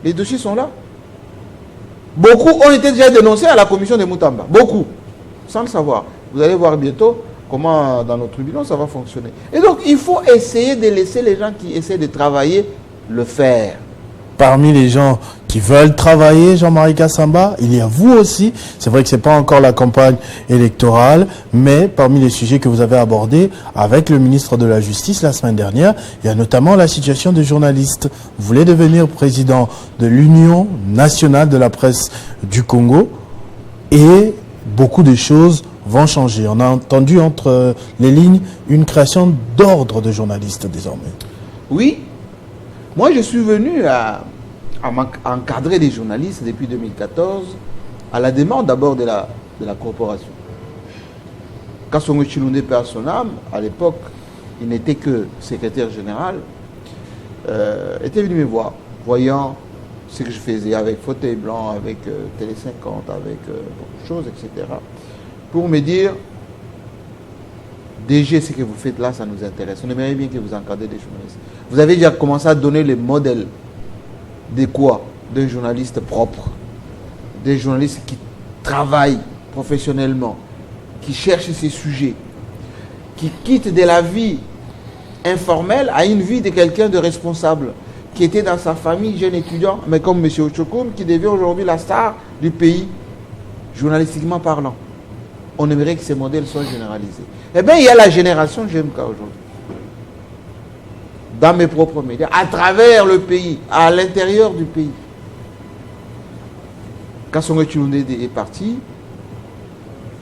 Les dossiers sont là. Beaucoup ont été déjà dénoncés à la commission de Mutamba. Beaucoup, sans le savoir. Vous allez voir bientôt comment dans nos tribunaux ça va fonctionner. Et donc, il faut essayer de laisser les gens qui essaient de travailler le faire. Parmi les gens qui veulent travailler, Jean-Marie Kassamba, il y a vous aussi. C'est vrai que ce n'est pas encore la campagne électorale, mais parmi les sujets que vous avez abordés avec le ministre de la Justice la semaine dernière, il y a notamment la situation des journalistes. Vous voulez devenir président de l'Union nationale de la presse du Congo et beaucoup de choses vont changer. On a entendu entre les lignes une création d'ordre de journalistes désormais. Oui. Moi, je suis venu à encadrer des journalistes depuis 2014 à la demande d'abord de la corporation. Kassongo Chilunde Père son âme, à l'époque, il n'était que secrétaire général, était venu me voir, voyant ce que je faisais avec Fauteuil Blanc, avec Télé 50, avec beaucoup de choses, etc. Pour me dire, DG, ce que vous faites là, ça nous intéresse. On aimerait bien que vous encadrez des journalistes. Vous avez déjà commencé à donner le modèle de quoi? D'un journaliste propre, des journalistes qui travaillent professionnellement, qui cherchent ces sujets, qui quittent de la vie informelle à une vie de quelqu'un de responsable, qui était dans sa famille, jeune étudiant, mais comme M. Ochokoum, qui devient aujourd'hui la star du pays, journalistiquement parlant. On aimerait que ces modèles soient généralisés. Eh bien, il y a la génération GMK aujourd'hui. Dans mes propres médias, à travers le pays, à l'intérieur du pays. Quand Songo Chilunde est parti,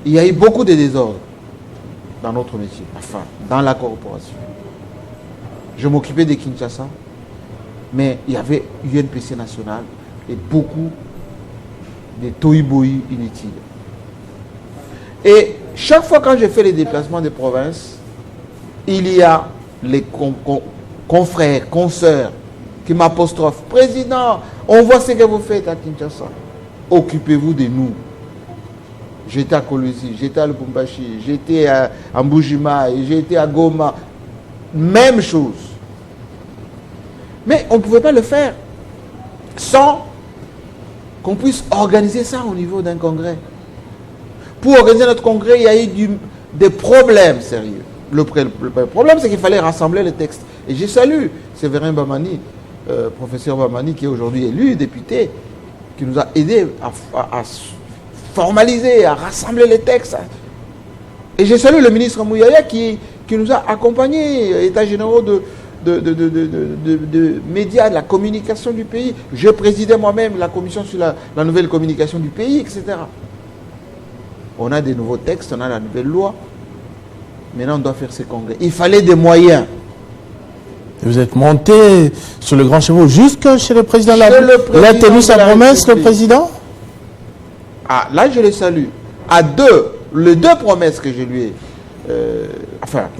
il y a eu beaucoup de désordres dans notre métier, enfin, dans la corporation. Je m'occupais de Kinshasa, mais il y avait UNPC national et beaucoup de tohu-bohu inutiles. Et chaque fois quand je fais les déplacements de province, il y a les confrères, consoeurs qui m'apostrophent. Président, on voit ce que vous faites à Kinshasa. Occupez-vous de nous. J'étais à Kolwezi, j'étais à Lubumbashi, j'étais à Mbujima, j'étais à Goma. Même chose. Mais on ne pouvait pas le faire sans qu'on puisse organiser ça au niveau d'un congrès. Pour organiser notre congrès, il y a eu des problèmes sérieux. Le problème, c'est qu'il fallait rassembler les textes. Et je salue Séverin Bamani, professeur Bamani, qui est aujourd'hui élu, député, qui nous a aidés à formaliser, à rassembler les textes. Et je salue le ministre Mouyaya qui nous a accompagnés, états généraux de médias, de la communication du pays. Je présidais moi-même la commission sur la nouvelle communication du pays, etc. On a des nouveaux textes, on a la nouvelle loi. Maintenant, on doit faire ces congrès. Il fallait des moyens. Vous êtes monté sur le grand chevaux jusque chez le président. Il a tenu sa promesse, le président? Ah, là, je le salue. Les deux promesses que je lui ai...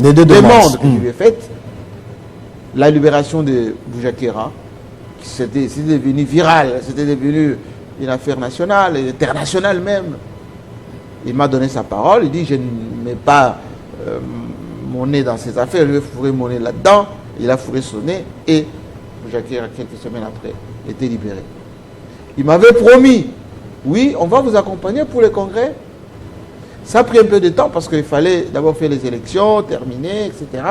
les deux demandes que je lui ai faites. La libération de Boujakera, c'était devenu viral, c'était devenu une affaire nationale, internationale même. Il m'a donné sa parole, il dit je ne mets pas mon nez dans ces affaires, je vais fourrer mon nez là-dedans. Il a fourré son nez et Jacquier, quelques semaines après, était libéré. Il m'avait promis, oui, on va vous accompagner pour le congrès. Ça a pris un peu de temps parce qu'il fallait d'abord faire les élections, terminer, etc.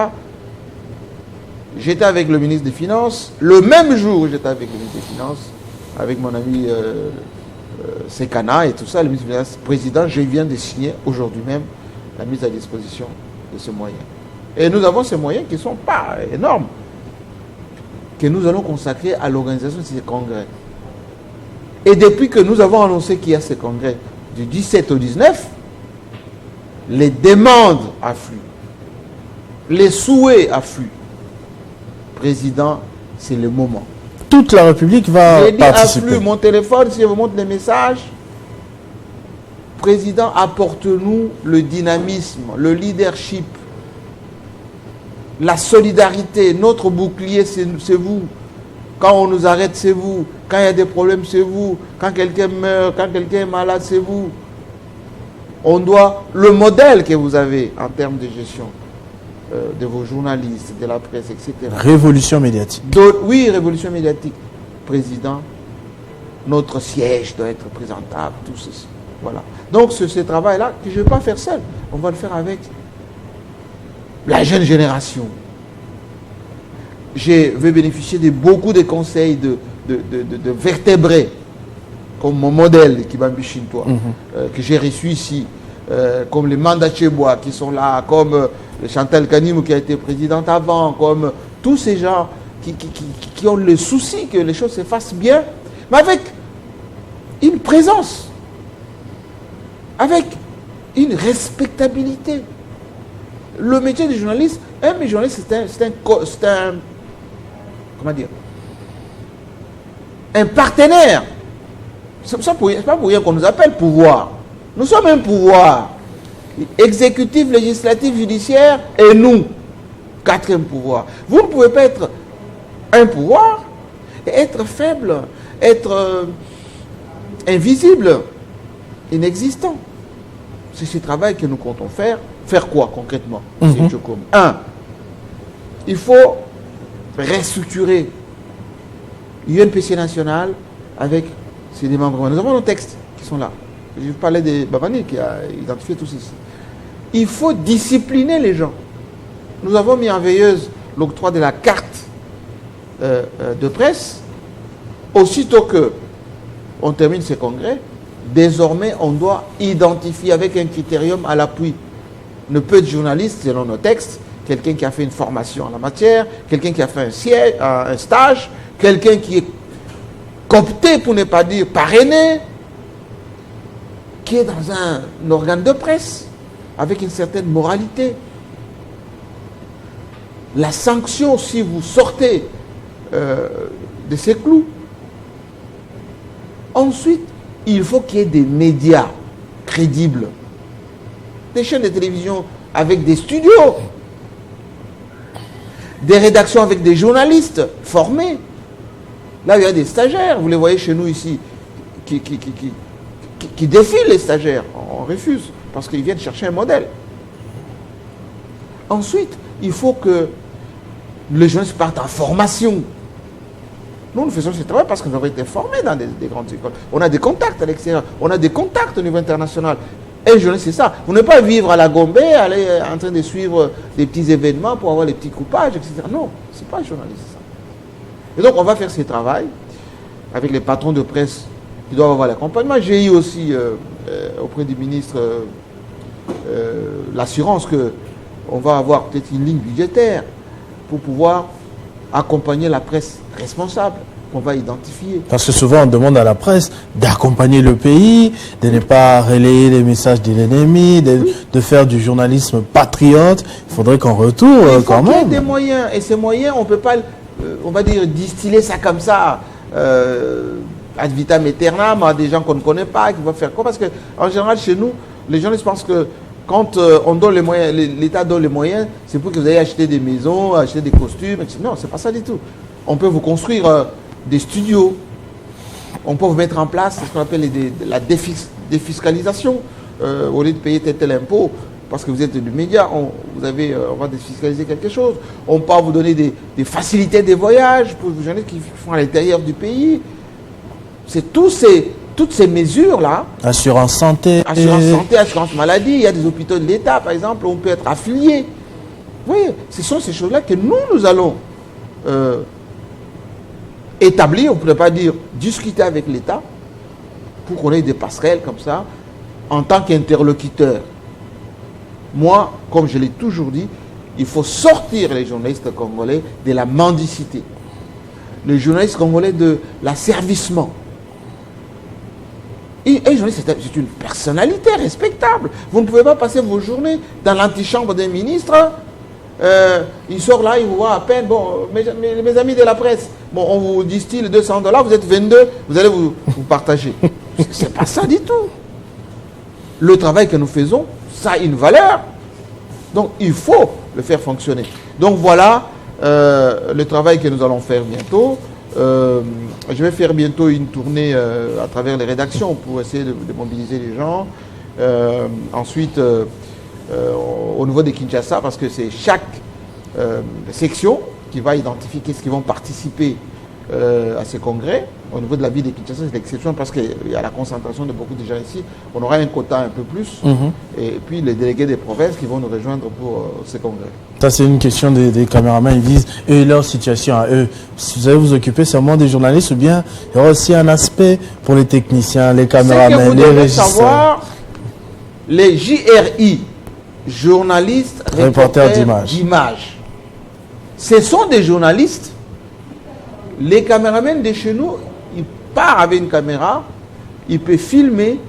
J'étais avec le ministre des Finances. Le même jour, j'étais avec le ministre des Finances, avec mon ami Sekana et tout ça, le ministre des Finances, président, je viens de signer aujourd'hui même la mise à disposition de ce moyen. Et nous avons ces moyens qui ne sont pas énormes, que nous allons consacrer à l'organisation de ces congrès. Et depuis que nous avons annoncé qu'il y a ces congrès du 17 au 19, les demandes affluent, les souhaits affluent. Président, c'est le moment. Toute la République va J'ai dit participer. afflue, mon téléphone, si je vous montre les messages. Président, apporte-nous le dynamisme, le leadership, la solidarité. Notre bouclier, c'est vous. Quand on nous arrête, c'est vous. Quand il y a des problèmes, c'est vous. Quand quelqu'un meurt, quand quelqu'un est malade, c'est vous. On doit, le modèle que vous avez en termes de gestion de vos journalistes, de la presse, etc. Révolution médiatique. Oui, révolution médiatique. Président, notre siège doit être présentable, tout ceci. Voilà. Donc ce travail-là, que je ne vais pas faire seul. On va le faire avec la jeune génération. Je vais bénéficier de beaucoup de conseils de vertébrés, comme mon modèle, Kibambi Shintoa, que j'ai reçu ici, comme les Manda Chebois qui sont là, comme Chantal Kanimou qui a été présidente avant, comme tous ces gens qui ont le souci que les choses se fassent bien, mais avec une présence, avec une respectabilité. Le métier de journaliste, un journaliste, c'est un comment dire, un partenaire. C'est pas pour rien qu'on nous appelle pouvoir. Nous sommes un pouvoir exécutif, législatif, judiciaire et nous, quatrième pouvoir. Vous ne pouvez pas être un pouvoir et être faible, être invisible, inexistant. C'est ce travail que nous comptons faire. Faire quoi concrètement? Un, il faut restructurer l'UNPC national avec ses démembrements. Nous avons nos textes qui sont là. Je parlais de Babani qui a identifié tout ceci. Il faut discipliner les gens. Nous avons mis en veilleuse l'octroi de la carte de presse. Aussitôt que on termine ces congrès, désormais on doit identifier avec un critérium à l'appui. Ne peut être journaliste selon nos textes, quelqu'un qui a fait une formation en la matière, quelqu'un qui a fait un stage, quelqu'un qui est coopté, pour ne pas dire parrainé, qui est dans un organe de presse, avec une certaine moralité. La sanction, si vous sortez de ces clous. Ensuite, il faut qu'il y ait des médias crédibles, des chaînes de télévision avec des studios, des rédactions avec des journalistes formés. Là, il y a des stagiaires, vous les voyez chez nous ici, qui défilent les stagiaires. On refuse, parce qu'ils viennent chercher un modèle. Ensuite, il faut que les jeunes partent en formation. Nous faisons ce travail parce que nous avons été formés dans des grandes écoles. On a des contacts à l'extérieur, on a des contacts au niveau international. Et je c'est ça. Vous ne pouvez pas vivre à la Gombe, aller en train de suivre des petits événements pour avoir les petits coupages, etc. Non, ce n'est pas journaliste, ça. Et donc, on va faire ce travail avec les patrons de presse qui doivent avoir l'accompagnement. J'ai eu aussi auprès du ministre l'assurance qu'on va avoir peut-être une ligne budgétaire pour pouvoir accompagner la presse responsable qu'on va identifier. Parce que souvent on demande à la presse d'accompagner le pays, de ne pas relayer les messages de l'ennemi, de faire du journalisme patriote. Il faudrait qu'on retourne quand même. Il y a des moyens, et ces moyens, on ne peut pas, on va dire, distiller ça comme ça, ad vitam aeternam, à des gens qu'on ne connaît pas, qui vont faire quoi. Parce qu'en général, chez nous, les journalistes pensent que quand on donne les moyens, l'État donne les moyens, c'est pour que vous ayez acheté des maisons, acheter des costumes, etc. Non, c'est pas ça du tout. On peut vous construire des studios, On peut vous mettre en place ce qu'on appelle la défiscalisation. Au lieu de payer tel impôt, parce que vous êtes du média, on va défiscaliser quelque chose. On peut vous donner des facilités de voyage pour les journalistes qui font à l'intérieur du pays. C'est toutes ces mesures-là. Assurance santé. Assurance maladie. Il y a des hôpitaux de l'État, par exemple, où on peut être affilié. Vous voyez, ce sont ces choses-là que nous allons établir, on ne pourrait pas dire discuter avec l'État, pour qu'on ait des passerelles comme ça, en tant qu'interlocuteur. Moi, comme je l'ai toujours dit, il faut sortir les journalistes congolais de la mendicité. Les journalistes congolais de l'asservissement. Et un journaliste, c'est une personnalité respectable. Vous ne pouvez pas passer vos journées dans l'antichambre d'un ministre. Il sort là, il vous voit à peine. Bon, mes amis de la presse, bon, on vous distille $200, vous êtes 22, vous allez vous partager. C'est pas ça du tout. Le travail que nous faisons, ça a une valeur. Donc, il faut le faire fonctionner. Donc, voilà le travail que nous allons faire bientôt. Je vais faire bientôt une tournée à travers les rédactions pour essayer de mobiliser les gens. Ensuite, au niveau de Kinshasa, parce que c'est chaque section qui va identifier qu'est-ce qui vont participer à ces congrès. Au niveau de la ville de Kinshasa, c'est l'exception parce qu'il y a la concentration de beaucoup de gens ici. On aura un quota un peu plus. Et puis les délégués des provinces qui vont nous rejoindre pour ces congrès. Ça, c'est une question des caméramans. Ils disent, et leur situation à eux. Si vous allez vous occuper seulement des journalistes, ou bien il y aura aussi un aspect pour les techniciens, les caméramans, les régisseurs. Savoir, les JRI, journalistes, reporters d'image. Ce sont des journalistes. Les caméramans de chez nous, ils partent avec une caméra, ils peuvent filmer,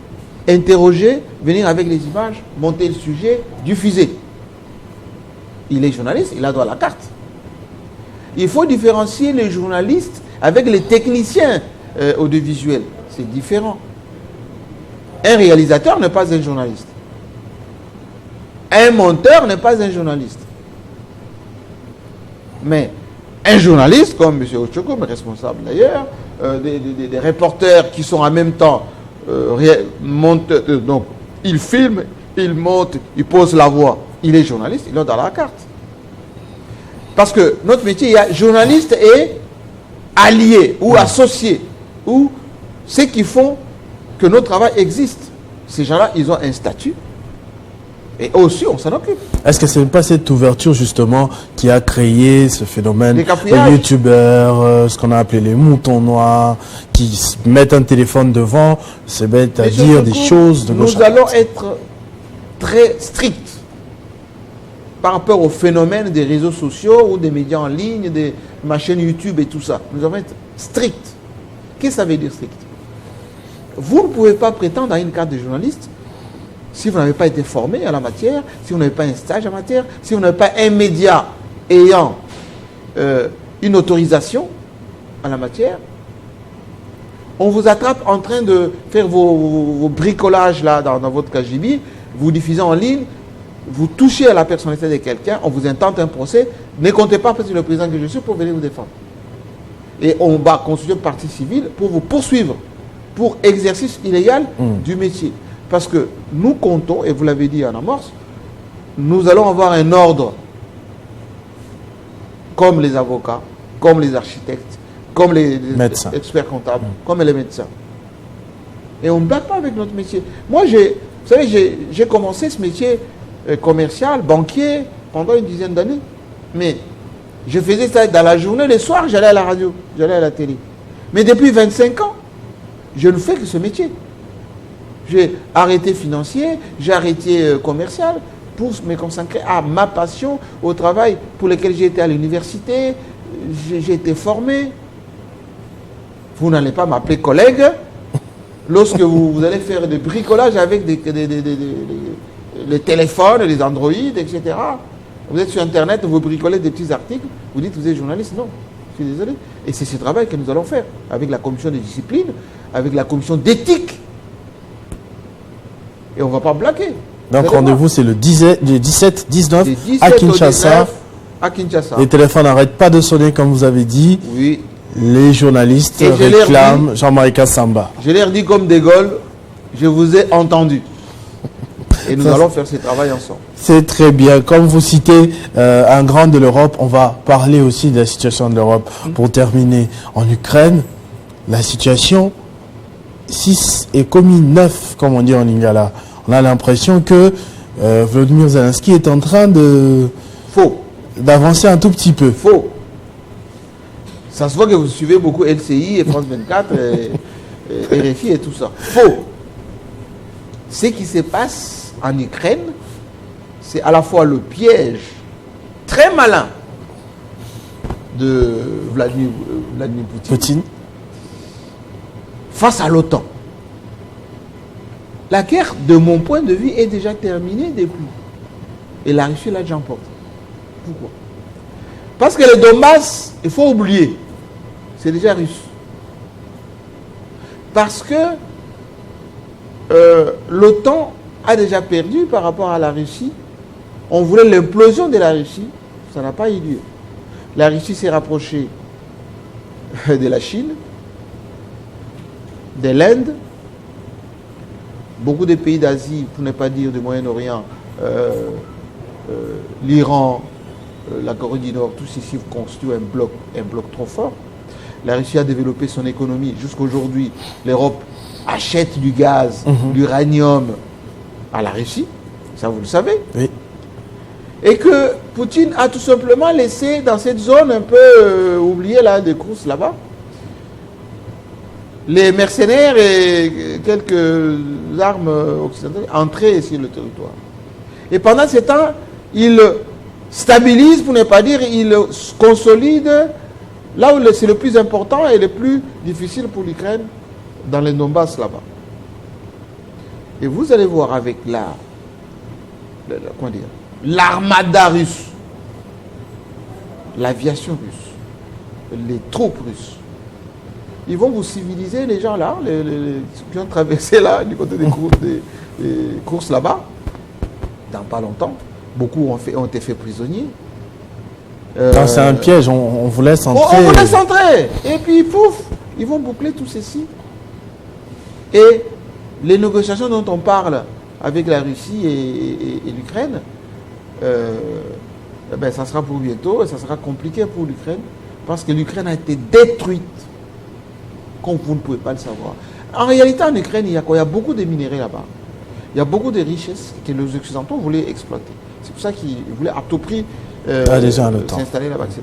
interroger, venir avec les images, monter le sujet, diffuser. Il est journaliste, il a droit à la carte. Il faut différencier les journalistes avec les techniciens audiovisuels. C'est différent. Un réalisateur n'est pas un journaliste. Un monteur n'est pas un journaliste. Mais un journaliste, comme M. Ochoko, mais responsable d'ailleurs, des reporters qui sont en même temps monteurs, donc il filme, il monte, il pose la voix. Il est journaliste, il est dans la carte. Parce que notre métier, il y a journaliste et alliés ou associés, ou ceux qui font que notre travail existe. Ces gens-là, ils ont un statut. Et aussi, on s'en occupe. Est-ce que ce n'est pas cette ouverture, justement, qui a créé ce phénomène de youtubeurs, ce qu'on a appelé les moutons noirs, qui mettent un téléphone devant, c'est bête à dire des choses de gauche à droite. Nous allons être très stricts par rapport au phénomène des réseaux sociaux ou des médias en ligne, des chaînes YouTube et tout ça. Nous allons être stricts. Qu'est-ce que ça veut dire strict? Vous ne pouvez pas prétendre à une carte de journaliste si vous n'avez pas été formé à la matière, si vous n'avez pas un stage en matière, si vous n'avez pas un média ayant une autorisation à la matière. On vous attrape en train de faire vos bricolages là dans votre KGB, vous diffusez en ligne, vous touchez à la personnalité de quelqu'un, on vous intente un procès, ne comptez pas parce que le président que je suis pour venir vous défendre. Et on va constituer une partie civile pour vous poursuivre pour exercice illégal du métier. Parce que nous comptons, et vous l'avez dit en amorce, nous allons avoir un ordre comme les avocats, comme les architectes, comme les experts comptables, comme les médecins. Et on ne blague pas avec notre métier. Moi, vous savez, j'ai commencé ce métier commercial, banquier, pendant une dizaine d'années. Mais je faisais ça dans la journée, le soir, j'allais à la radio, j'allais à la télé. Mais depuis 25 ans, je ne fais que ce métier. J'ai arrêté financier, j'ai arrêté commercial pour me consacrer à ma passion, au travail pour lequel j'ai été à l'université, j'ai été formé. Vous n'allez pas m'appeler collègue lorsque vous allez faire des bricolages avec les téléphones, les Android, etc. Vous êtes sur Internet, vous bricolez des petits articles, vous dites que vous êtes journaliste. Non, je suis désolé. Et c'est ce travail que nous allons faire avec la commission de discipline, avec la commission d'éthique. Et on ne va pas blaguer. Donc rendez-vous, c'est le 17-19 à Kinshasa. À Kinshasa. Les téléphones n'arrêtent pas de sonner, comme vous avez dit. Oui. Les journalistes Et je leur réclament Jean-Marie Kassamba. Je leur dis comme De Gaulle, je vous ai entendu. Et nous allons faire ce travail ensemble. C'est très bien. Comme vous citez un grand de l'Europe, on va parler aussi de la situation de l'Europe. Pour terminer, en Ukraine, la situation 6 est commis 9, comme on dit en lingala. On a l'impression que Volodymyr Zelensky est en train Faux. d'avancer un tout petit peu. Faux. Ça se voit que vous suivez beaucoup LCI et France 24 et RFI et tout ça. Faux. Ce qui se passe en Ukraine, c'est à la fois le piège très malin de Vladimir Poutine face à l'OTAN. La guerre, de mon point de vue, est déjà terminée depuis. Et la Russie l'a déjà emportée. Pourquoi? Parce que le Donbass, il faut oublier, c'est déjà russe. Parce que l'OTAN a déjà perdu par rapport à la Russie. On voulait l'implosion de la Russie, ça n'a pas eu lieu. La Russie s'est rapprochée de la Chine, de l'Inde, beaucoup de pays d'Asie, pour ne pas dire du Moyen-Orient, l'Iran, la Corée du Nord, tout ceci constitue un bloc trop fort. La Russie a développé son économie. Jusqu'aujourd'hui, l'Europe achète du gaz, l'uranium à la Russie, ça vous le savez. Oui. Et que Poutine a tout simplement laissé dans cette zone un peu oubliée là, des courses là-bas, les mercenaires et quelques armes occidentales entrer sur le territoire. Et pendant ce temps, il stabilise, pour ne pas dire, il consolide là où c'est le plus important et le plus difficile pour l'Ukraine, dans les Donbass là-bas. Et vous allez voir avec l'armada russe, l'aviation russe, les troupes russes, ils vont vous civiliser, les gens là, les qui ont traversé là, du côté des courses là-bas, dans pas longtemps. Beaucoup ont été faits prisonniers. C'est un piège, on vous laisse entrer. On vous laisse entrer. Et puis, pouf, ils vont boucler tout ceci. Et les négociations dont on parle avec la Russie et l'Ukraine, ça sera pour bientôt et ça sera compliqué pour l'Ukraine parce que l'Ukraine a été détruite comme vous ne pouvez pas le savoir. En réalité, en Ukraine, il y a beaucoup de minéraux là-bas. Il y a beaucoup de richesses que les Occidentaux voulaient exploiter. C'est pour ça qu'ils voulaient à tout prix s'installer là-bas, etc.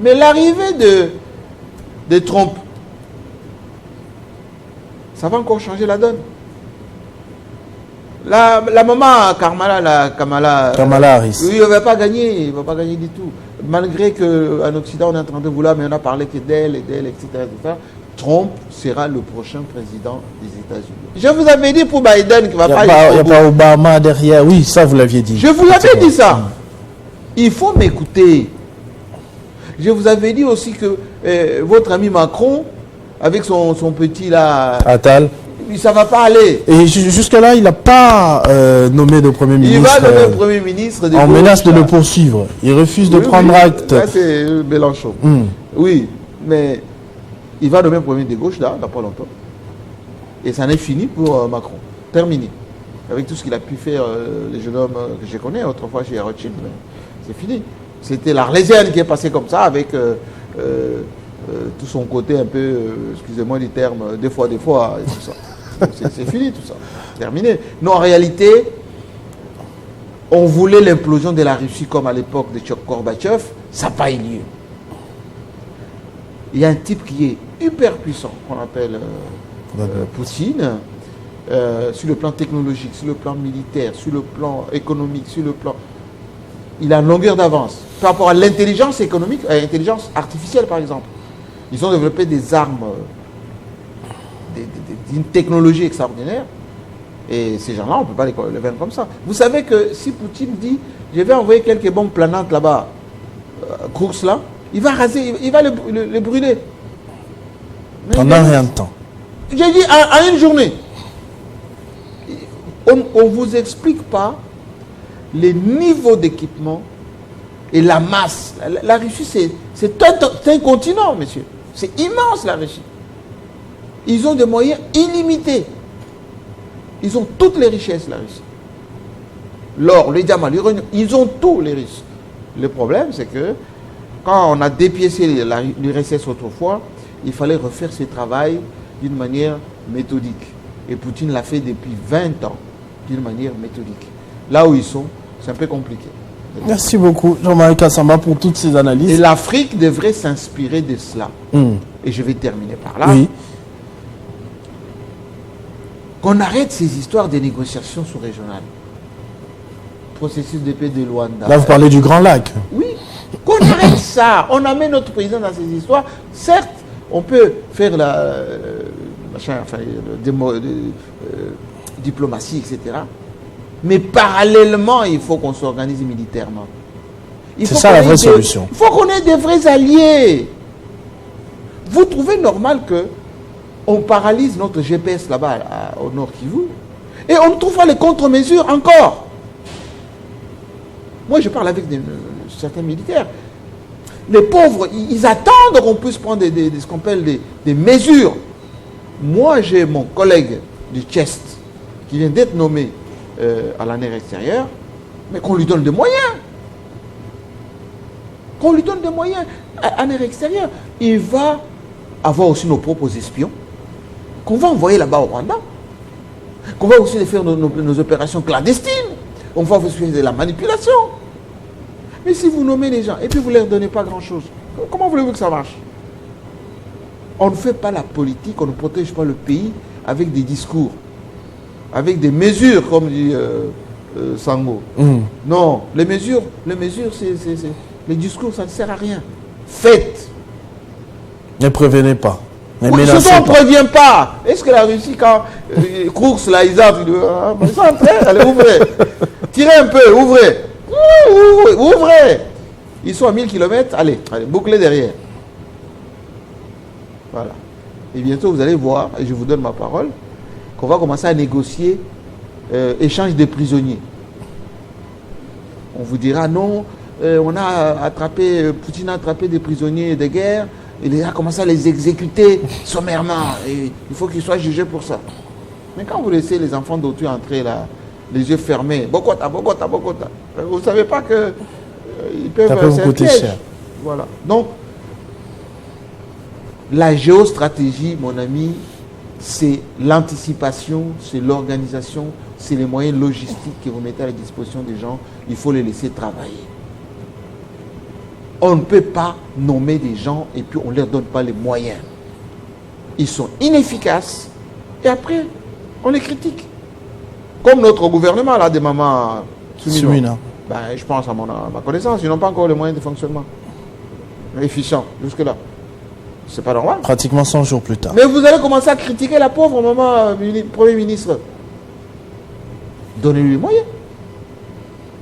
Mais l'arrivée de Trump, ça va encore changer la donne. La maman Kamala Harris. Oui, elle ne va pas gagner, il ne va pas gagner du tout. Malgré qu'en Occident, on est en train de vouloir, mais on a parlé que d'elle, etc. Trump sera le prochain président des États-Unis. Je vous avais dit pour Biden qu'il ne va pas... Il n'y a pas Obama derrière, oui, ça vous l'aviez dit. Je vous avais dit ça. Il faut m'écouter. Je vous avais dit aussi que votre ami Macron, avec son petit là... Attal. Ça ne va pas aller. Et jusque-là, il n'a pas nommé de Premier ministre. Il va nommer le Premier ministre. En menace de le poursuivre. Il refuse de prendre acte. Là, c'est Mélenchon. Oui, mais il va nommer le Premier de gauche, là, dans pas longtemps. Et ça en est fini pour Macron. Terminé. Avec tout ce qu'il a pu faire, les jeunes hommes que je connais, autrefois chez Rothschild, mais c'est fini. C'était l'Arlésienne qui est passée comme ça, avec... tout son côté un peu, excusez-moi du terme, des fois, et tout ça. C'est fini tout ça, terminé. Non, en réalité, on voulait l'implosion de la Russie comme à l'époque de Gorbatchev, ça n'a pas eu lieu. Il y a un type qui est hyper puissant, qu'on appelle Poutine, sur le plan technologique, sur le plan militaire, sur le plan économique, sur le plan... Il a une longueur d'avance par rapport à l'intelligence économique, à l'intelligence artificielle par exemple. Ils ont développé des armes, d'une technologie extraordinaire. Et ces gens-là, on ne peut pas les vaincre comme ça. Vous savez que si Poutine dit, je vais envoyer quelques bombes planantes là-bas, course là, il va raser, il va les brûler. Pendant rien de temps. J'ai dit à une journée. On ne vous explique pas les niveaux d'équipement et la masse. La Russie, c'est un continent, monsieur. C'est immense la Russie. Ils ont des moyens illimités. Ils ont toutes les richesses, la Russie. L'or, les diamants, l'uranium, ils ont tout, les Russes. Le problème, c'est que quand on a dépiécé l'URSS autrefois, il fallait refaire ce travail d'une manière méthodique. Et Poutine l'a fait depuis 20 ans, d'une manière méthodique. Là où ils sont, c'est un peu compliqué. Merci beaucoup, Jean-Marie Kassamba, pour toutes ces analyses. Et l'Afrique devrait s'inspirer de cela. Et je vais terminer par là. Oui. Qu'on arrête ces histoires de négociations sous-régionales. Processus de paix de Luanda. Là, vous parlez du Grand Lac. Oui. Qu'on arrête ça. On amène notre président dans ces histoires. Certes, on peut faire la diplomatie, etc. Mais parallèlement, il faut qu'on s'organise militairement. C'est ça la vraie solution. Il faut qu'on ait des vrais alliés. Vous trouvez normal que on paralyse notre GPS là-bas au Nord Kivu et on ne trouve pas les contre-mesures encore. Moi, je parle avec certains militaires. Les pauvres, ils attendent qu'on puisse prendre ce qu'on appelle des mesures. Moi, j'ai mon collègue du Tchest qui vient d'être nommé à l'année extérieure, mais qu'on lui donne des moyens. Qu'on lui donne des moyens à l'année extérieure. Il va avoir aussi nos propres espions qu'on va envoyer là-bas au Rwanda, qu'on va aussi faire nos opérations clandestines, on va aussi faire de la manipulation. Mais si vous nommez les gens et puis vous ne leur donnez pas grand-chose, comment voulez-vous que ça marche? On ne fait pas la politique, on ne protège pas le pays avec des discours, avec des mesures, comme dit Sango. Non, les mesures, les discours, ça ne sert à rien. Faites. Ne prévenez pas. Oui, ce dont on ne prévient pas. Est-ce que la Russie, quand course là, ils arrivent, ils sont en train, allez, ouvrez. Tirez un peu, ouvrez. Ouvrez. Ils sont à 1000 km, allez, bouclez derrière. Voilà. Et bientôt, vous allez voir, et je vous donne ma parole, qu'on va commencer à négocier échange de prisonniers. On vous dira non, on a attrapé, Poutine a attrapé des prisonniers de guerre, il a commencé à les exécuter sommairement, et il faut qu'ils soient jugés pour ça. Mais quand vous laissez les enfants d'Otu entrer là, les yeux fermés, Bokota, Bokota, Bokota, vous ne savez pas que ils peuvent ça peut vous coûter cher. Voilà. Donc, la géostratégie, mon ami, c'est l'anticipation, c'est l'organisation, c'est les moyens logistiques que vous mettez à la disposition des gens. Il faut les laisser travailler. On ne peut pas nommer des gens et puis on ne leur donne pas les moyens. Ils sont inefficaces et après, on les critique. Comme notre gouvernement, là, des mamans Soumina. Ben, je pense à ma connaissance, ils n'ont pas encore les moyens de fonctionnement efficient jusque-là. C'est pas normal. Pratiquement 100 jours plus tard. Mais vous allez commencer à critiquer la pauvre maman Premier ministre. Donnez-lui les moyens.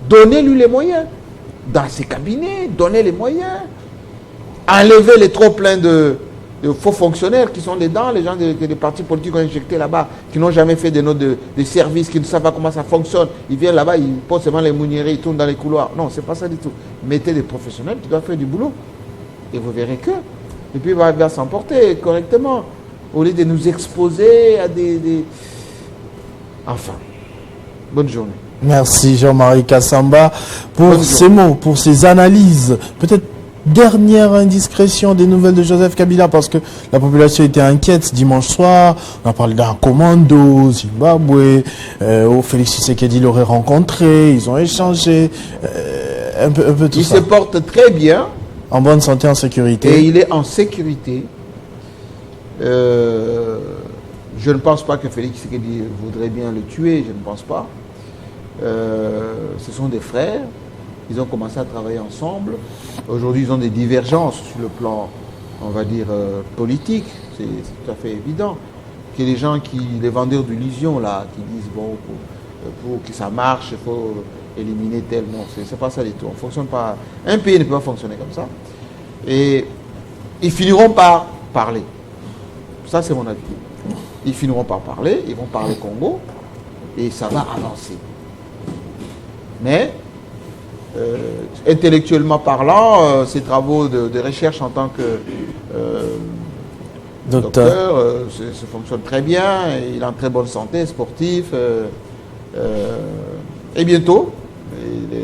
Donnez-lui les moyens. Dans ses cabinets, donnez les moyens. Enlevez les trop pleins de faux fonctionnaires qui sont dedans, les gens que les partis politiques ont injectés là-bas, qui n'ont jamais fait de notes de services, qui ne savent pas comment ça fonctionne. Ils viennent là-bas, ils posent seulement les mounières, ils tournent dans les couloirs. Non, c'est pas ça du tout. Mettez des professionnels qui doivent faire du boulot. Et vous verrez que. Et puis il va s'emporter correctement. Au lieu de nous exposer à des... Enfin. Bonne journée. Merci Jean-Marie Kassamba pour ces mots, pour ces analyses. Peut-être dernière indiscrétion des nouvelles de Joseph Kabila, parce que la population était inquiète dimanche soir. On a parlé d'un commando Zimbabwe, Félix Tshisekedi l'aurait rencontré, ils ont échangé, un peu tout ça. Il se porte très bien. En bonne santé, en sécurité. Et il est en sécurité. Je ne pense pas que Félix Tshisekedi voudrait bien le tuer, je ne pense pas. Ce sont des frères. Ils ont commencé à travailler ensemble. Aujourd'hui, ils ont des divergences sur le plan, on va dire, politique. C'est tout à fait évident. Que les gens les vendeurs d'illusions, là, qui disent, bon, pour que ça marche, il faut éliminer tel. Non, c'est pas ça du tout. On fonctionne pas. Un pays ne peut pas fonctionner comme ça. Et ils finiront par parler. Ça, c'est mon avis. Ils finiront par parler, ils vont parler Congo, et ça va avancer. Mais, intellectuellement parlant, ces travaux de recherche en tant que Docteur. Ça fonctionne très bien, il est en très bonne santé, sportif. Et bientôt,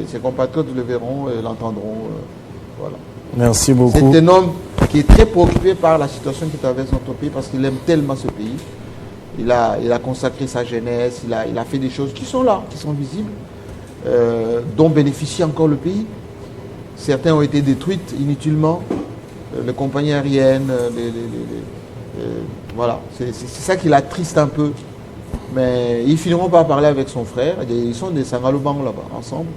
ses compatriotes le verront et l'entendront. Voilà. Merci beaucoup. C'est un homme qui est très préoccupé par la situation qui traverse notre pays parce qu'il aime tellement ce pays. Il a consacré sa jeunesse, il a fait des choses qui sont là, qui sont visibles, dont bénéficie encore le pays. Certains ont été détruites inutilement, les compagnies aériennes, voilà. C'est ça qui l'attriste un peu. Mais ils finiront par parler avec son frère. Ils sont des Sangalobangs là-bas, ensemble.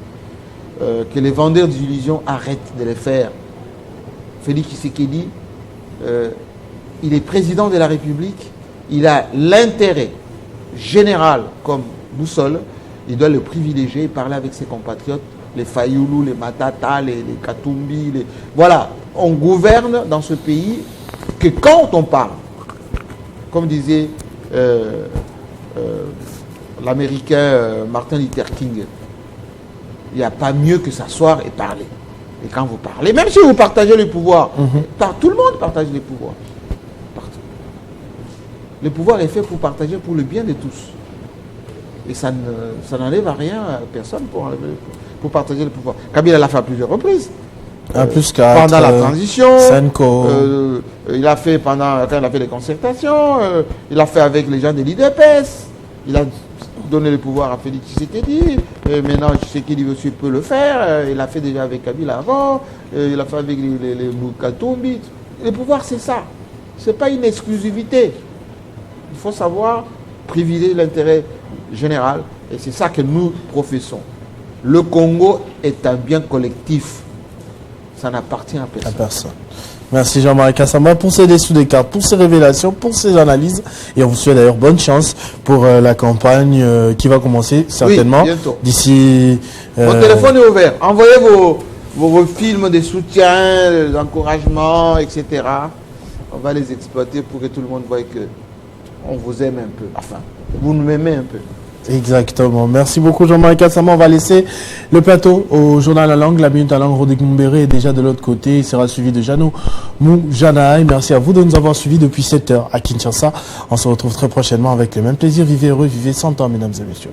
Que les vendeurs d'illusions arrêtent de les faire. Félix Tshisekedi, il est président de la République. Il a l'intérêt général comme boussole. Il doit le privilégier et parler avec ses compatriotes, les Fayoulou, les Matata, les Katumbi. Voilà, on gouverne dans ce pays que quand on parle, comme disait l'Américain Martin Luther King, il n'y a pas mieux que s'asseoir et parler. Et quand vous parlez, même si vous partagez le pouvoir, tout le monde partage les pouvoirs. Le pouvoir est fait pour partager pour le bien de tous. Et ça n'enlève à rien à personne pour partager le pouvoir. Kabila l'a fait à plusieurs reprises. Pendant la transition, il a fait quand il a fait les concertations, il a fait avec les gens de l'IDPS, il a donné le pouvoir à Félix Tshisekedi, maintenant Tshisekedi aussi peut le faire, il a fait déjà avec Kabila avant, il a fait avec les Katumbi. Le pouvoir c'est ça, c'est pas une exclusivité. Il faut savoir privilégier l'intérêt général et c'est ça que nous professons. Le Congo est un bien collectif. Ça n'appartient à personne. Merci Jean-Marie Kassamba pour ces dessous des cartes, pour ces révélations, pour ces analyses. Et on vous souhaite d'ailleurs bonne chance pour la campagne qui va commencer certainement d'ici... Mon téléphone est ouvert. Envoyez vos films de soutien, d'encouragement, etc. On va les exploiter pour que tout le monde voie que on vous aime un peu. Enfin, vous nous aimez un peu. Exactement. Merci beaucoup Jean-Marie Kassamba. On va laisser le plateau au journal La Langue. La minute à langue, Rodrigue Mumbere est déjà de l'autre côté. Il sera suivi de Jano Moujanaï. Merci à vous de nous avoir suivis depuis 7 heures à Kinshasa. On se retrouve très prochainement avec le même plaisir. Vivez heureux, vivez 100 ans, mesdames et messieurs.